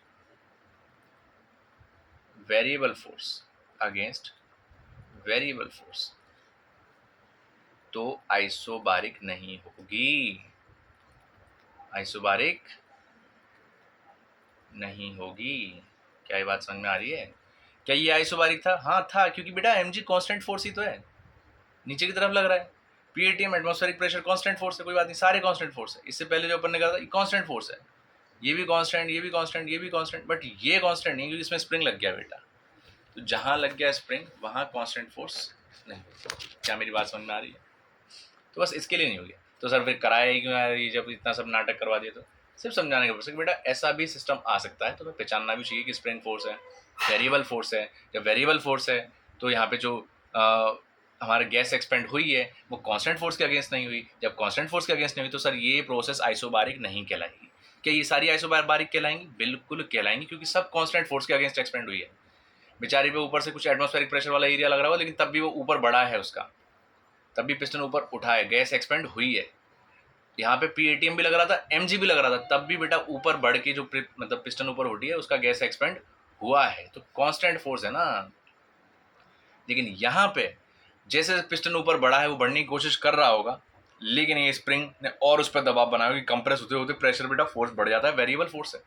variable force, against variable force, तो आइसोबारिक नहीं होगी, आइसोबारिक नहीं होगी। क्या ये बात समझ में आ रही है, क्या ये आइसोबारिक था, हाँ था, क्योंकि बेटा एम जी कॉन्स्टेंट फोर्स ही तो है, नीचे की तरफ लग रहा है। पीएटीएम एटमॉस्फेरिक प्रेशर कांस्टेंट फोर्स है, कोई बात नहीं, सारे कांस्टेंट फोर्स है। इससे पहले जो अपन ने कहा था ये कांस्टेंट फोर्स है, ये भी कांस्टेंट, ये भी कांस्टेंट, ये भी कांस्टेंट, बट ये कांस्टेंट नहीं क्योंकि इसमें स्प्रिंग लग गया बेटा। तो जहां लग गया स्प्रिंग वहां कांस्टेंट फोर्स नहीं। क्या मेरी बात समझ में आ रही है, तो बस इसके लिए नहीं हो गया। तो सर फिर कराया ही क्यों यार, ये जब इतना सब नाटक करवा दिया, तो सिर्फ समझाने के पर्पस बेटा ऐसा भी सिस्टम आ सकता है, तो हमें पहचानना भी चाहिए कि स्प्रिंग फोर्स है, वेरिएबल फोर्स है। जब वेरिएबल फोर्स है तो यहाँ पे जो हमारे गैस एक्सपेंड हुई है वो कांस्टेंट फोर्स के अगेंस्ट नहीं हुई। जब कांस्टेंट फोर्स के अगेंस्ट नहीं हुई तो सर ये प्रोसेस आइसोबारिक नहीं कहलाएगी। क्या ये सारी आइसोबारिक कहलाएंगी, बिल्कुल कहलाएंगी, क्योंकि सब कांस्टेंट फोर्स के अगेंस्ट एक्सपेंड हुई है। बेचारी पे ऊपर से कुछ एटमॉस्फेरिक प्रेशर वाला एरिया लग रहा हो, लेकिन तब भी वो ऊपर बढ़ा है उसका, तब भी पिस्टन ऊपर उठा है, गैस एक्सपेंड हुई है। यहाँ पे पीएटीएम भी लग रहा था, एमजी भी लग रहा था, तब भी बेटा ऊपर बढ़ के जो मतलब पिस्टन ऊपर उठी है उसका गैस एक्सपेंड हुआ है, तो कांस्टेंट फोर्स है ना। लेकिन यहाँ पे जैसे पिस्टन ऊपर बढ़ा है वो बढ़ने की कोशिश कर रहा होगा, लेकिन ये स्प्रिंग ने और उस पर दबाव बनाया कि कंप्रेस होते होते प्रेशर बेटा फोर्स बढ़ जाता है, वेरिएबल फोर्स है।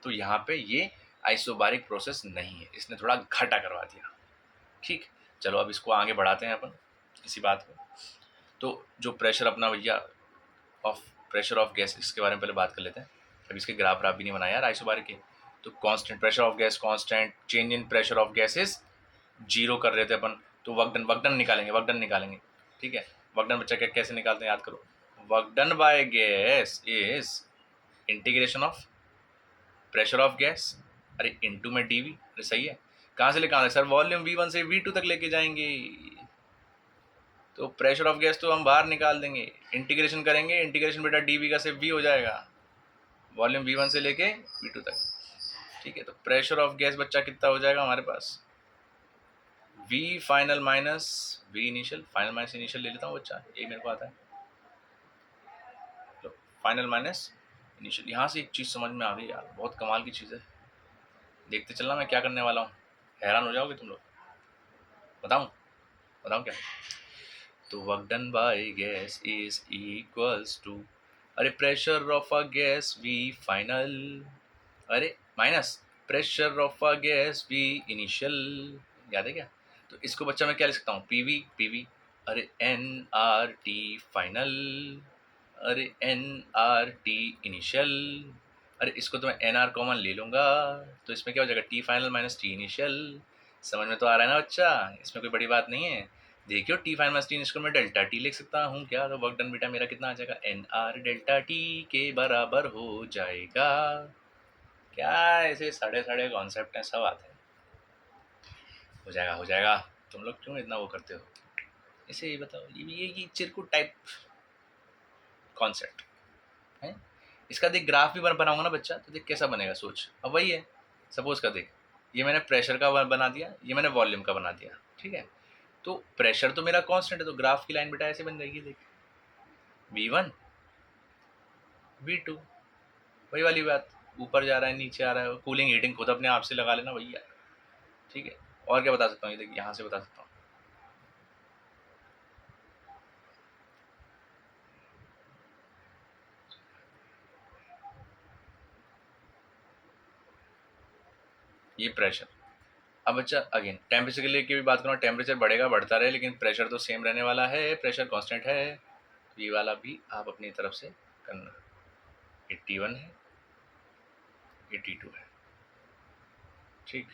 तो यहाँ पे ये आइसोबारिक प्रोसेस नहीं है, इसने थोड़ा घाटा करवा दिया, ठीक। चलो अब इसको आगे बढ़ाते हैं अपन इसी बात को। तो जो प्रेशर अपना भैया ऑफ प्रेशर ऑफ गैस, इसके बारे में पहले बात कर लेते हैं। अब इसके ग्राफ भी नहीं बनाया यार आइसोबारिक के, तो constant pressure of gas constant, change in pressure of gas is zero कर रहे थे अपन, तो वर्क डन, वर्क डन निकालेंगे। ठीक है, वर्क डन बच्चा क्या कैसे निकालते हैं याद करो, work done by gas is integration of pressure of gas, अरे इनटू में डीवी, अरे सही है। कहाँ से लेकर सर, वॉल्यूम V1 से V2 तक लेके जाएंगे, तो प्रेशर ऑफ गैस तो हम बाहर निकाल देंगे, इंटीग्रेशन करेंगे, इंटीग्रेशन बेटा डीवी का से V हो जाएगा, वॉल्यूम V1 से लेके V2 तक। ठीक है, तो प्रेशर ऑफ गैस बच्चा कितना हो जाएगा हमारे पास, V final minus V initial, final minus initial ले लेता हूँ बच्चा, यही मेरे को आता है, तो फाइनल माइनस इनिशियल। यहाँ से एक चीज़ समझ में आ गई यार, बहुत कमाल की चीज़ है, देखते चलना मैं क्या करने वाला हूँ, हैरान हो जाओगे तुम लोग। बताऊँ बताऊँ क्या, तो work done by gas is equals to, अरे pressure of a gas V final, अरे minus pressure of a gas V initial, याद है क्या। तो इसको बच्चा मैं क्या लिख सकता हूँ, पीवी, अरे NRT फाइनल, अरे NRT इनिशियल, अरे इसको तो मैं NR कॉमन ले लूँगा, तो इसमें क्या हो जाएगा, T final minus T initial. समझ में तो आ रहा है ना बच्चा, इसमें कोई बड़ी बात नहीं है। देखियो T final minus T initial में डेल्टा T लिख सकता हूँ क्या, तो वर्क डन बेटा मेरा कितना आ जाएगा, NR डेल्टा T के बराबर हो जाएगा। क्या ऐसे साढ़े साढ़े कॉन्सेप्ट हैं, सब आते हैं, हो जाएगा हो जाएगा, तुम लोग क्यों इतना वो करते हो, इसे ये बताओ, ये चिरकुट टाइप कॉन्सेप्ट है। इसका देख ग्राफ भी बनाऊंगा ना बच्चा, तो देख कैसा बनेगा, सोच। अब वही है, सपोज का देख, ये मैंने प्रेशर का बना दिया, ये मैंने वॉल्यूम का बना दिया, ठीक है। तो प्रेशर तो मेरा कांस्टेंट है, तो ग्राफ की लाइन बेटा ऐसे बन जाएगी, देख V1 V2, वही वाली बात, ऊपर जा रहा है नीचे आ रहा है, कूलिंग हीटिंग खुद अपने आप से लगा लेना भैया। ठीक है, और क्या बता सकता हूँ, ये देख यहाँ से बता सकता हूँ, ये प्रेशर। अब बच्चा अगेन टेम्परेचर के लिए की भी बात करूँ, टेम्परेचर बढ़ेगा बढ़ता रहे, लेकिन प्रेशर तो सेम रहने वाला है, प्रेशर कांस्टेंट है, ये वाला भी आप अपनी तरफ से करना। 81 है, 82 है, ठीक।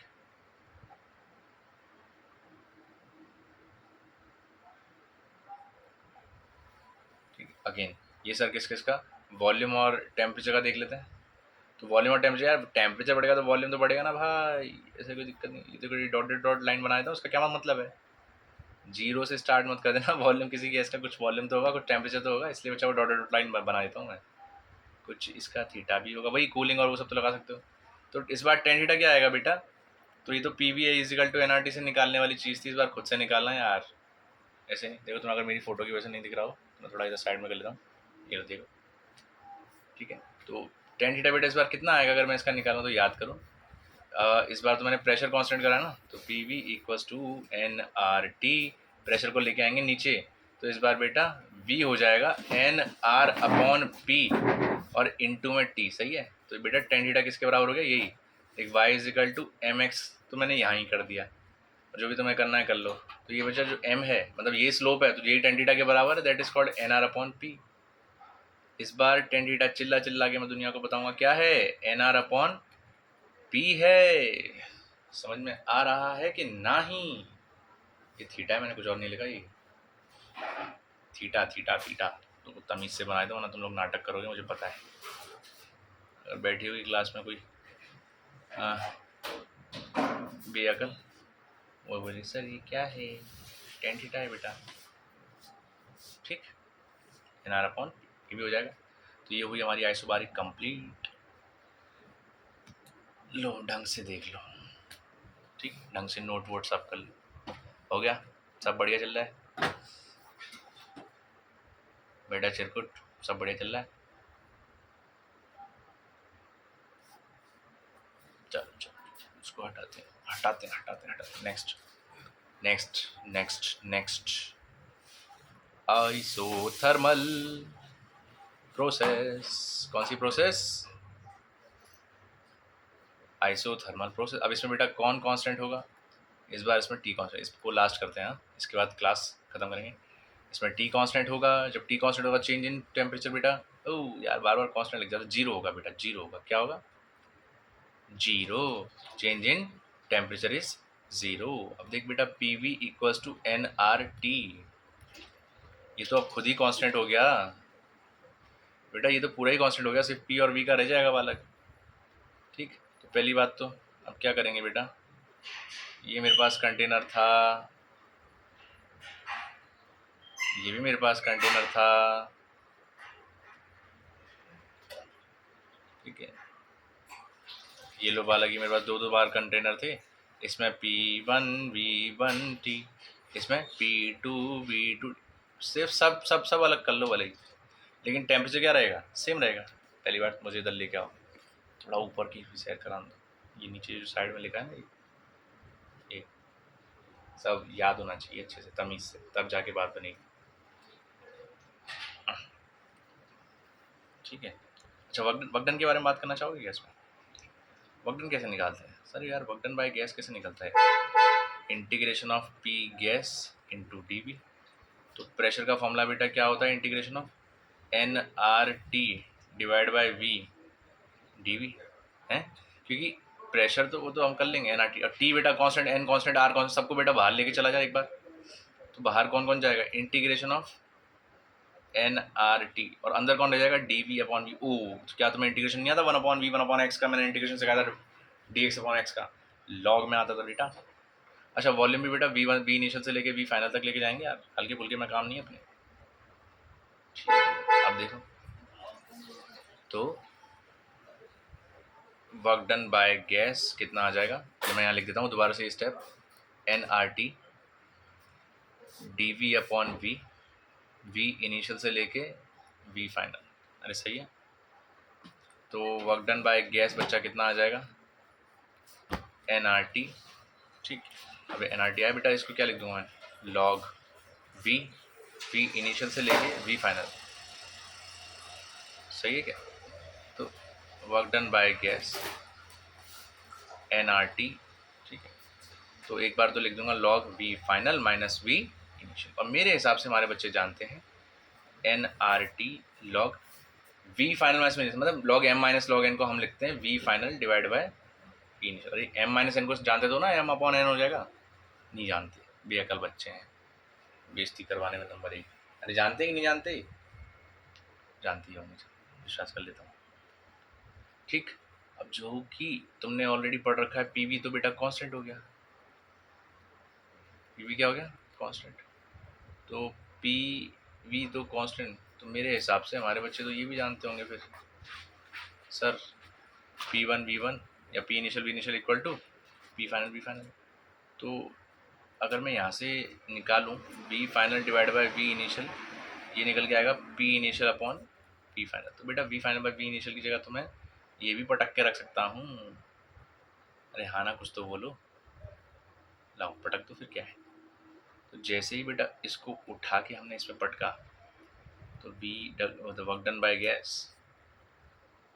ठीक, अगेन ये सर किस किस का, वॉल्यूम और टेम्परेचर का देख लेते हैं। तो वॉल्यूम और टेम्परेचर, यार टेम्परेचर बढ़ेगा तो वॉल्यूम तो बढ़ेगा ना भाई, ऐसे कोई दिक्कत नहीं। ये तो कोई डॉट लाइन बनाया था, उसका क्या मतलब है, जीरो से स्टार्ट मत कर देना, वॉल्यूम किसी गैस का कुछ वॉल्यूम तो होगा, कुछ टेम्परेचर तो होगा, इसलिए बच्चा वो डॉट लाइन बना देता हूँ मैं। कुछ इसका थीटा भी होगा, वही कूलिंग और वो सब तो लगा सकते हो। तो इस बार टेन थीटा क्या आएगा बेटा, तो ये तो P V equal to NRT से निकालने वाली चीज़ थी, इस बार खुद से निकालना है यार। ऐसे नहीं देखो, तुम अगर मेरी फोटो की वजह से नहीं दिख रहा हो तो मैं थोड़ा इधर साइड में कर लेता हूँ, ये लो देखो। ठीक है, तो टेन थीटा बेटा इस बार कितना आएगा, अगर मैं इसका निकालूँ तो याद करो। इस बार तो मैंने प्रेशर कांस्टेंट करा ना, तो P V equals to NRT, pressure को लेके आएंगे नीचे, तो इस बार बेटा V हो जाएगा NR अपॉन P और इनटू में T, सही है। तो बेटा टेन थीटा किसके बराबर हो गया, यही एक y इजिकल टू MX, तो मैंने यहाँ ही कर दिया, जो भी तुम्हें करना है कर लो। तो ये बच्चा जो M है, मतलब ये स्लोप है, तो यही टेन थीटा के बराबर है, that is called NR upon P। इस बार टेन थीटा चिल्ला चिल्ला के मैं दुनिया को बताऊंगा क्या है, NR अपॉन P है। समझ में आ रहा है कि नहीं, ये थीटा है, मैंने कुछ और नहीं लिखा, ये थीटा थीटा थीटा। तो तमीज़ से बनाए दो, वरना तुम लोग नाटक करोगे, मुझे पता है। अगर बैठी हुई क्लास में कोई बेअकल, वो बोली सर ये क्या है, टेन थीटा है बेटा, ठीक, एनआर अपॉन ये भी हो जाएगा। तो ये हुई हमारी आइसोबारिक कंप्लीट, लो ढंग से देख लो, ठीक, ढंग से नोट वोट सब कर लो, हो गया, सब बढ़िया चल रहा है बेटा, चिरकुट सब बढ़िया चल रहा है। चलो चलो उसको हटाते हैं हटाते हैं हटाते हैं हटाते हैं, next next next next, isothermal process. कौन सी प्रोसेस, आइसोथर्मल प्रोसेस। अब इसमें बेटा कौन कांस्टेंट होगा, इस बार इसमें टी कांस्टेंट, इसको लास्ट करते हैं, इसके बाद क्लास खत्म करेंगे। इसमें टी कांस्टेंट होगा, जब टी कांस्टेंट होगा चेंज इन टेम्परेचर बेटा, ओ यार बार बार कांस्टेंट लिख जाता, जीरो होगा बेटा, जीरो होगा, क्या होगा, zero, change in temperature is zero. अब देख बेटा P V equals to N are T, ये तो अब खुद ही कांस्टेंट हो गया बेटा, ये तो पूरा ही कांस्टेंट हो गया, सिर्फ पी और वी का रह जाएगा बालक। ठीक, तो पहली बात तो अब क्या करेंगे बेटा, ये मेरे पास कंटेनर था, ये भी मेरे पास कंटेनर था, ठीक है, ये लो बालक, ये मेरे पास दो बार कंटेनर थे, इसमें P1 V1 T, इसमें P2 V2, सिर्फ सब सब सब अलग कर लो भले ही, लेकिन टेम्परेचर क्या रहेगा, सेम रहेगा। पहली बात मुझे इधर लेके आओ, थोड़ा ऊपर की शेयर करा दो, ये नीचे जो साइड में लिखा है ना, ये सब याद होना चाहिए अच्छे से तमीज़ से, तब जाके बात बनेगी। ठीक है, अच्छा वकडन के बारे में बात करना चाहोगे गैस में? वकडन कैसे निकालते हैं सर? यार वकडन बाय गैस कैसे निकलता है? Integration of P gas into D V. तो प्रेशर का फॉर्मूला बेटा क्या होता है, integration of N are T divide by V D V है, क्योंकि प्रेशर तो वो तो हम कर लेंगे एन आर टी, और टी बेटा constant, N constant, R constant, सबको बेटा बाहर लेके चला जाए एक बार, तो बाहर कौन कौन जाएगा, integration of N are T, और अंदर कौन रह जाएगा, डी वी अपॉन वी। ओ तो क्या तुम्हें इंटीग्रेशन नहीं आता, one upon V one upon X का, मैंने इंटीग्रेशन सिखाया था डी एक्स अपॉन एक्स का, लॉग में आता था बेटा। अच्छा वॉल्यूम भी बेटा वी वन वी इनिशियल से लेके वी फाइनल तक लेके जाएंगे यार, हल्के फुल्के में काम नहीं है अपने। अब देखो तो वर्क डन बाय गैस कितना आ जाएगा, तो मैं यहाँ लिख देता हूँ दोबारा से step, N are T D V upon V, V initial से लेके वी फाइनल, अरे सही है। तो वर्क डन बाय गैस बच्चा कितना आ जाएगा, एन आर टी, ठीक, अब एन आर टी आया बेटा, इसको क्या लिख दूँगा मैं, लॉग वी, वी इनिशियल से लेके वी फाइनल, सही है क्या? तो work done by gas n are t, ठीक है, तो एक बार तो लिख दूंगा log v final minus we initial, और मेरे हिसाब से हमारे बच्चे जानते हैं n R T log v final minus v, मतलब log m minus log n को हम लिखते हैं v final divide by v initial. अरे एम माइनस एन को जानते तो ना, एम अपॉन एन हो जाएगा, नहीं जानते, बेअकल बच्चे हैं, बेइज्जती करवाने में नंबर एक। अरे जानते कि नहीं जानते, जानती हो, मुझे विश्वास कर लेता हूँ। ठीक, अब जो कि तुमने ऑलरेडी पढ़ रखा है पीवी, तो बेटा कांस्टेंट हो गया, पीवी क्या हो गया, कांस्टेंट, तो पी वी तो कांस्टेंट, तो मेरे हिसाब से हमारे बच्चे तो ये भी जानते होंगे फिर sir, p one we one या p initial we initial equal to P final we final. तो अगर मैं यहाँ से निकालूँ v final divide by v initial, ये निकल के आएगा p initial upon p final. तो बेटा v final by v initial की जगह तो मैं ये भी पटक के रख सकता हूँ, अरे हाँ ना, कुछ तो बोलो, लाओ पटक दो फिर क्या है। तो जैसे ही बेटा इसको उठा के हमने इस पर पटका, तो V work done by gas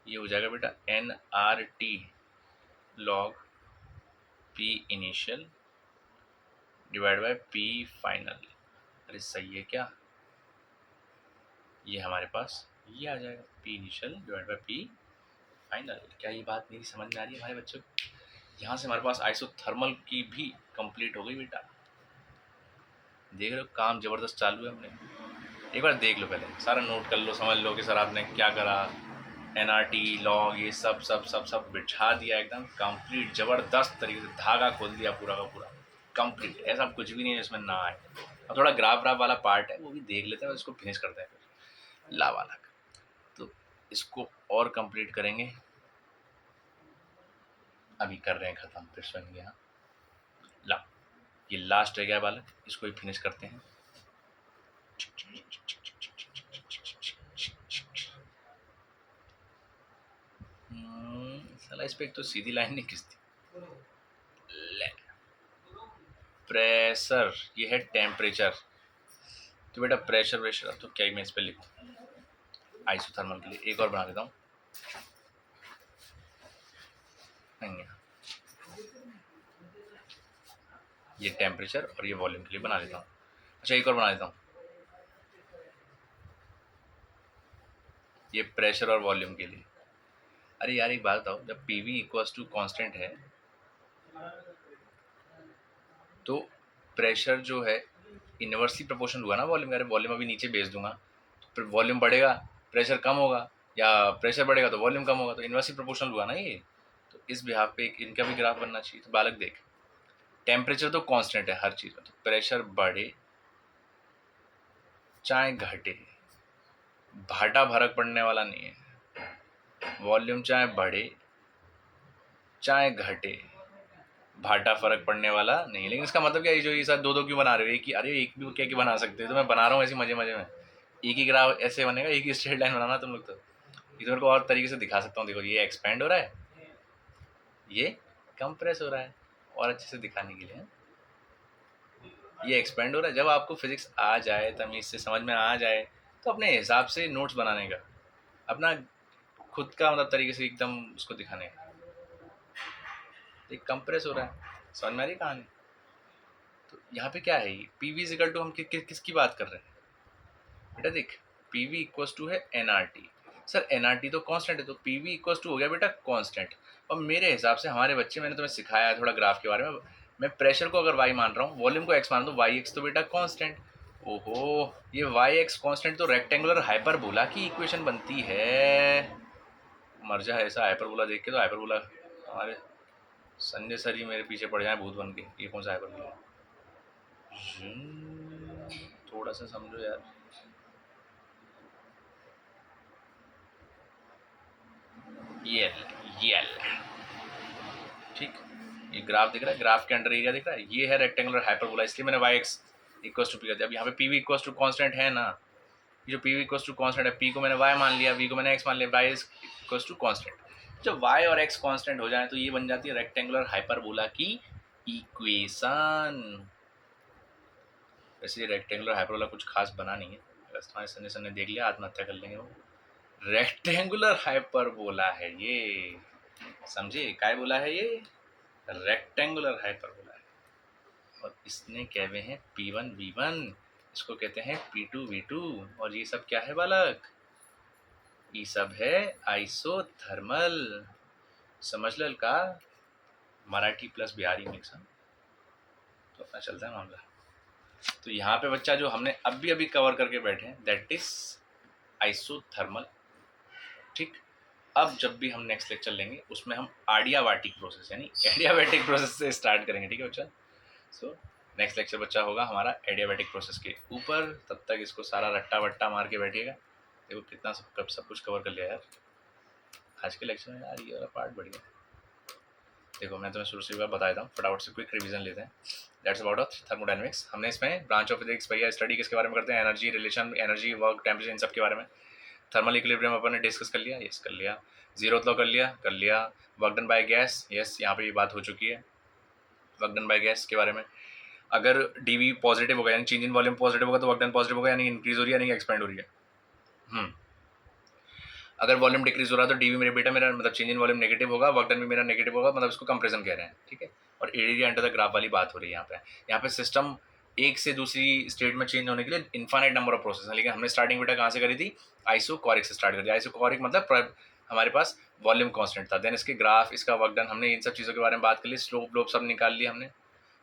ये हो जाएगा बेटा N R T log P initial divide by P final. अरे सही है क्या, ये हमारे पास ये आ जाएगा P initial divide by P final. क्या ये बात मेरी समझ में आ रही है हमारे बच्चों को? यहाँ से हमारे पास आइसोथर्मल की भी कंप्लीट हो गई बेटा, देख रहे हो काम ज़बरदस्त चालू है हमने। एक बार देख लो, पहले सारा नोट कर लो, समझ लो कि सर आपने क्या करा, एन आर टी लॉग ये सब सब सब सब बिठा दिया एकदम कंप्लीट ज़बरदस्त तरीके से, धागा खोल दिया पूरा का पूरा कंप्लीट, ऐसा कुछ भी नहीं है जिसमें ना आए। और थोड़ा ग्राफ ग्राफ वाला पार्ट है वो भी देख लेते हैं, उसको फिनिश करते हैं फिर ला वाला। तो इसको और कंप्लीट करेंगे, अभी कर रहे हैं ख़त्म, फिर सुन गया ला, ये लास्ट रह गया बालक, इसको ही फिनिश करते हैं। साला इस पे एक तो सीधी लाइन नहीं खिंचती, प्रेशर ये है टेम्परेचर, तो बेटा प्रेशर प्रेशर, तो क्या मैं इस पे लिखूँ आइसोथर्मल के लिए, एक और बना देता हूँ, ये टेम्परेचर और ये वॉल्यूम के लिए बना देता हूँ। अच्छा एक और बना देता हूँ, ये प्रेशर और वॉल्यूम के लिए। अरे यार एक बात बताओ, जब P V equals to constant है तो प्रेशर जो है इन्वर्सली प्रोपोर्शनल हुआ ना वॉल्यूम। अरे वॉल्यूम अभी नीचे भेज दूंगा तो फिर वॉल्यूम बढ़ेगा, प्रेशर कम होगा, या प्रेशर बढ़ेगा तो वॉल्यूम कम होगा, तो इन्वर्सली प्रोपोर्शनल हुआ ना ये। तो इस बिहाफ पे इनका भी ग्राफ बनना चाहिए। तो बालक देख, टेम्परेचर तो कांस्टेंट है हर चीज़ में, तो प्रेशर बढ़े चाहे घटे भाटा फर्क पड़ने वाला नहीं है। वॉल्यूम चाहे बढ़े चाहे घटे भाटा फर्क पड़ने वाला नहीं। लेकिन इसका मतलब क्या है, जो ये साथ दो दो क्यों बना रहे हो? एक ही, अरे एक भी क्या क्या बना सकते हो, तो मैं बना रहा हूँ ऐसे मजे मजे में। एक ही ग्राफ ऐसे बनेगा, एक ही स्ट्रेट लाइन बनाना तुम लोग। तो इधर मेरे को और तरीके से दिखा सकता हूँ। देखो ये एक्सपेंड हो रहा है, ये कंप्रेस हो रहा है, और अच्छे से दिखाने के लिए ये एक्सपेंड हो रहा है। जब आपको फिजिक्स आ जाए, तमीज से समझ में आ जाए, तो अपने हिसाब से नोट्स बनाने का, अपना खुद का मतलब तरीके से एकदम उसको दिखाने का। एक कंप्रेस हो रहा है, समझ में आ रही कहानी? तो यहाँ पे क्या है, ये पी वी इजिकल टू हम किसकी बात कर रहे हैं बेटा? देख पी वी इक्वल टू है N are T. Sir N are T तो कॉन्स्टेंट है, तो पी वी इक्वल टू हो गया बेटा कॉन्स्टेंट। और मेरे हिसाब से हमारे बच्चे, मैंने तुम्हें सिखाया है थोड़ा ग्राफ के बारे में, मैं प्रेशर को अगर वाई मान रहा हूँ, वॉल्यूम को एक्स मान रहा हूँ, वाई एक्स तो बेटा कॉन्स्टेंट। ओहो, ये वाई एक्स कॉन्स्टेंट तो रेक्टेंगुलर हाइपरबोला की इक्वेशन बनती है। मर जा ऐसा हाइपरबोला देख के, तो हाइपरबोला हमारे संजय सर ही मेरे पीछे पड़ जाए भूत बन के। ये कौन सा हाइपरबोला? थोड़ा सा समझो यार। ये ठीक, ये ग्राफ दिख रहा है, ग्राफ के अंडर एरिया दिख रहा है, ये है रेक्टेंगुलर हाइपरबोला, इसलिए मैंने Y x equal to P कर दिया। अब यहाँ पे P V equal to constant है ना, ये जो P V equal to constant है, पी को मैंने वाई मान लिया, वी को मैंने एक्स मान लिया, वाई इक्वल टू कॉन्स्टेंट। जब वाई और एक्स कॉन्स्टेंट हो जाए तो ये बन जाती है रेक्टेंगुलर हाइपरबोला की इक्वेशन। वैसे रेक्टेंगुलर हाइपरबोला कुछ खास बना नहीं है, बस तुम्हारे सन्ने सन्ने देख लिया आत्महत्या कर लेंगे वो। रेक्टेंगुलर हाइपरबोला है ये, समझे? काय बोला है ये? रेक्टेंगुलर हाइपरबोला है। और इसने कहे हुए हैं P1 V1, इसको कहते हैं P2 V2। और ये सब क्या है बालक? ये सब है आइसोथर्मल। समझ ल का मराठी प्लस बिहारी मिक्स, तो अपना चलता है मामला। तो यहाँ पे बच्चा जो हमने अभी अभी कवर करके बैठे हैं, दैट इज आइसोथर्मल। ठीक, अब जब भी हम नेक्स्ट लेक्चर लेंगे उसमें हम आडियाबाटिक प्रोसेस यानी एडियाबैटिक प्रोसेस से स्टार्ट करेंगे। ठीक है बच्चा? सो नेक्स्ट लेक्चर बच्चा होगा हमारा एडियाबैटिक प्रोसेस के ऊपर। तब तक इसको सारा रट्टा वट्टा मार के बैठिएगा। देखो कितना सब कुछ कवर कर लिया यार आज के लेक्चर में। यार ये वाला पार्ट बढ़ गया। देखो मैं तुम्हें शुरू से बार बता देता हूँ, फटाफट से क्विक रिवीजन लेते हैं। That's about of thermodynamics. हमने इसमें ब्रांच ऑफ फिजिक्स भैया स्टडी किसके बारे में करते हैं? Energy, relation, energy, work, temperature, इन सब के बारे में। थर्मल इक्विलिब्रियम अपन ने डिस्कस कर लिया, यस कर लिया। जीरो लॉ कर लिया। Work done by gas, yes यहाँ पे ये बात हो चुकी है वर्क डन बाय गैस के बारे में। अगर डीवी पॉजिटिव होगा यानी चेंज इन वॉल्यूम पॉजिटिव होगा तो वर्क डन पॉजिटिव होगा, यानी इंक्रीज हो रही है यानी एक्सपेंड हो रही है। अगर वॉल्यूम डिक्रीज हो रहा है तो डीवी मेरे बेटा मेरा मतलब चेंज इन वॉल्यूम नेगेटिव होगा, वर्क डन भी मेरा नेगेटिव होगा, मतलब इसको कंप्रेशन कह रहे हैं। ठीक है? और एरिया अंडर द ग्राफ वाली बात हो रही है यहाँ पे सिस्टम एक से दूसरी स्टेट में चेंज होने के लिए इन्फाइनाइट नंबर ऑफ प्रोसेस है। लेकिन हमने स्टार्टिंग बेटा कहाँ से करी थी? आइसोकॉरिक से स्टार्ट कर दिया। आइसोकॉरिक मतलब हमारे पास वॉल्यूम कांस्टेंट था, देन इसके ग्राफ, इसका वर्क डन, हमने इन सब चीज़ों के बारे में बात कर ली, स्लोप ग्लोप सब निकाल लिया हमने,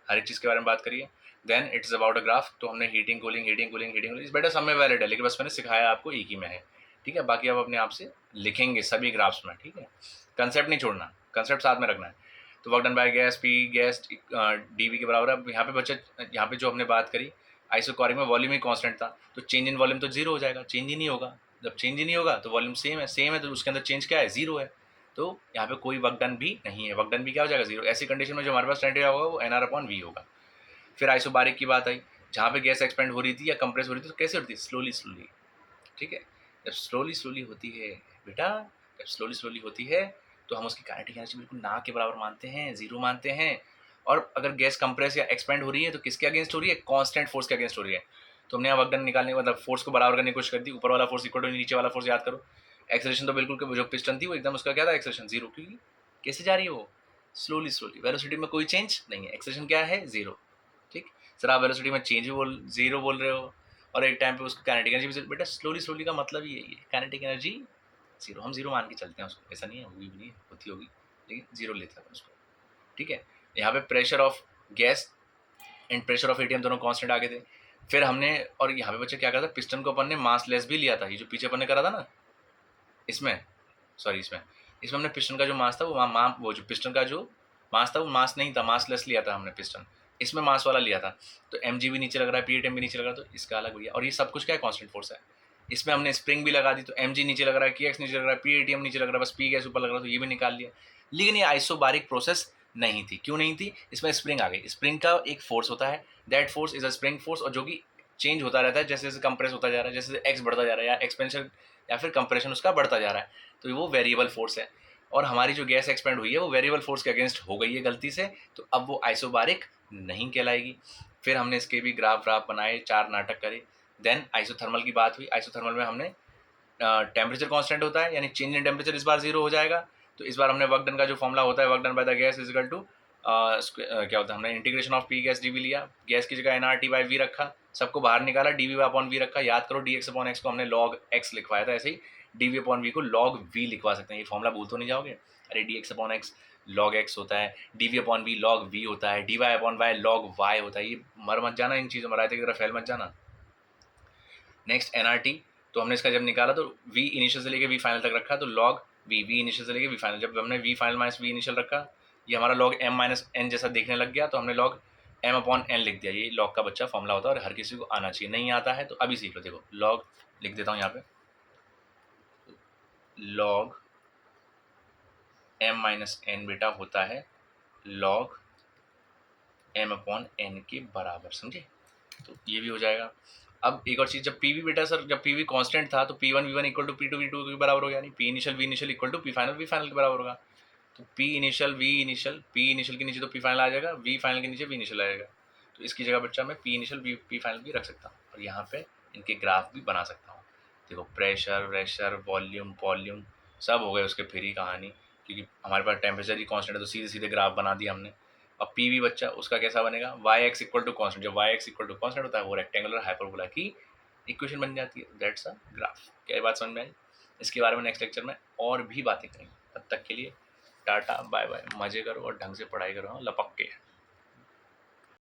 हर एक चीज़ के बारे में बात करिए। Then it's about a graph, तो हमने heating cooling heating cooling heating cooling बेटा सब में वैलिड है, लेकिन बस मैंने सिखाया आपको एक ही में है। ठीक है? बाकी आप अपने आप से लिखेंगे सभी ग्राफ्स में। ठीक है? कंसेप्ट नहीं छोड़ना, कंसेप्ट साथ में रखना है। तो work done by gas, P gas DV के बराबर। अब यहाँ पे बच्चे, यहाँ पे जो हमने बात करी आइसोकॉरिक में वॉल्यूम ही कांस्टेंट था, तो चेंज इन वॉल्यूम तो जीरो हो जाएगा, चेंज ही नहीं होगा। जब चेंज ही नहीं होगा तो वॉल्यूम सेम है तो उसके अंदर चेंज क्या है? जीरो है। तो यहाँ पे कोई वर्क डन भी नहीं है, वर्क डन भी क्या हो जाएगा? जीरो। ऐसी कंडीशन में जो हमारे पास स्टैंडर्ड होगा वो NR/V होगा। फिर आइसोबारिक की बात आई, जहाँ पे गैस एक्सपेंड हो रही थी या कंप्रेस हो रही थी तो कैसे होती है? Slowly slowly. ठीक है? जब स्लोली स्लोली होती है बेटा, जब स्लोली स्लोली होती है तो हम उसकी काइनेटिक एनर्जी बिल्कुल ना के बराबर मानते हैं, जीरो मानते हैं। और अगर गैस कंप्रेस या एक्सपेंड हो रही है तो किसके अगेंस्ट हो रही है? कांस्टेंट फोर्स के अगेंस्ट हो रही है। तो हमने यहाँ वर्क डन निकालने मतलब फोर्स को बराबर करने की कोशिश कर दी। ऊपर वाला फोर्स इक्वल टू नीचे वाला फोर्स याद करो। एक्सेलरेशन तो बिल्कुल जो पिस्टन थी वो एकदम उसका क्या था? एक्सेलरेशन जीरो, क्योंकि कैसे जा रही है वो? Slowly slowly. वेलोसिटी में कोई चेंज नहीं है, एक्सेलरेशन क्या है? जीरो। ठीक, सर आप वेलोसिटी में चेंज भी जीरो बोल रहे हो और एक टाइम पे उसको काइनेटिक एनर्जी भी बेटा स्लोली स्लोली का मतलब ही यही है, काइनेटिक एनर्जी 0, हम 0 मान के चलते हैं उसको, ऐसा नहीं है, हुई भी नहीं होती होगी, लेकिन 0 लेते हैं उसको, ठीक है। यहाँ पे pressure of gas and pressure of ATM दोनों कांस्टेंट आगे थे। फिर हमने, और यहाँ पे बच्चे क्या करा था, पिस्टन को अपन ने मास लेस भी लिया था, ये जो पीछे अपन ने करा था ना, इसमें सॉरी इसमें हमने पिस्टन का जो मास था वो जो पिस्टन का जो मास था वो मास नहीं था, मास लेस लिया था हमने पिस्टन, इसमें मास वाला लिया था। तो एम भी नीचे लग रहा है, पीएटीएम भी नीचे लग रहा है, तो इसका अलग भैया। और ये सब कुछ क्या है, कॉन्स्टेंट फोर्स है। इसमें हमने स्प्रिंग भी लगा दी, तो एम नीचे लग रहा है, की नीचे लग रहा है, पीएटीएम नीचे लग रहा है, बस पी गैस ऊपर लग रहा है, तो ये भी निकाल लिया। लेकिन ये आइसोबारिक प्रोसेस नहीं थी। क्यों नहीं थी? इसमें स्प्रिंग आ गई। स्प्रिंग का एक फोर्स होता है, that force is a spring force, और जो कि चेंज होता रहता है जैसे जैसे कंप्रेस होता जा रहा है, जैसे जैसे एक्स बढ़ता जा रहा है, या एक्सपेंशन या फिर कंप्रेशन उसका बढ़ता जा रहा है, तो वो वेरिएबल फोर्स है। और हमारी जो गैस एक्सपेंड हुई है वो वेरिएबल फोर्स के अगेंस्ट हो गई है गलती से, तो अब वो आइसोबारिक नहीं कहलाएगी। फिर हमने इसके भी ग्राफ व्राफ बनाए, 4 नाटक करे। देन आइसोथर्मल की बात हुई। आइसोथर्मल में हमने टेम्परेचर कांस्टेंट होता है, यानी चेंज इन टेम्परेचर इस बार 0 हो जाएगा। तो इस बार हमने वर्क डन का जो फॉर्मूला होता है, work done by the gas equal to क्या होता है, हमने integration of P gas D V लिया, गैस की जगह N are T by V रखा, सबको बाहर निकाला, डी वी अपॉन वी रखा। याद करो डी एक्स अपॉन एक्स को हमने लॉग एक्स लिखवाया था, ऐसे ही डी वी अपॉन वी को लॉग वी लिखवा सकते हैं। ये फॉर्मूला भूल तो नहीं जाओगे? अरे D X upon X log X होता है, D V upon V log V होता है, D Y upon Y log Y होता है। ये मर मत जाना इन चीज़ों में, रायते की तरह फैल मत जाना। नेक्स्ट एन आर टी, तो हमने इसका जब निकाला तो वी इनिशियल से लेके वी फाइनल तक रखा, तो लॉग वी इनिशियल से लेके वी फाइनल, जब हमने V final minus we initial रखा, ये हमारा लॉग एम माइनस एन जैसा देखने लग गया, तो हमने लॉग एम अपॉन एन लिख दिया। ये लॉग का बच्चा फॉर्मूला होता है और हर किसी को आना चाहिए। नहीं आता है तो अभी सीख लो। देखो लॉग लिख देता हूँ यहाँ पे, लॉग एम माइनस एन बेटा होता है लॉग एम अपॉन एन के बराबर, समझे? तो ये भी हो जाएगा। अब एक और चीज़, जब पी वी बेटा सर, जब पी वी कॉन्स्टेंट था तो P one we one equal to P two V two के बराबर हो गया, नहीं P initial we initial equal to P final we final के बराबर होगा। तो P initial we initial, P initial के नीचे तो पी फाइनल आ जाएगा, वी फाइनल के नीचे वी इनिशियल आएगा, तो इसकी जगह बच्चा मैं P initial V P final भी रख सकता हूँ, और यहाँ पे इनके ग्राफ भी बना सकता हूँ। देखो प्रेशर व्रेशर वॉल्यूम वॉल्यूम सब हो गए उसके फ्री कहानी, क्योंकि हमारे पास टेम्परेचर ही कॉन्स्टेंट है, तो सीधे सीधे ग्राफ बना दिया हमने। अब पी वी बच्चा उसका कैसा बनेगा, y x equal to constant, जब y x equal to constant होता है वो रेक्टेंगुलर हाइपरबोला की इक्वेशन बन जाती है, दैट्स अ ग्राफ। क्या ये बात समझ में आई? इसके बारे में नेक्स्ट लेक्चर में और भी बातें करेंगे। तब तक के लिए टाटा बाय बाय, मजे करो और ढंग से पढ़ाई करो, लपक के।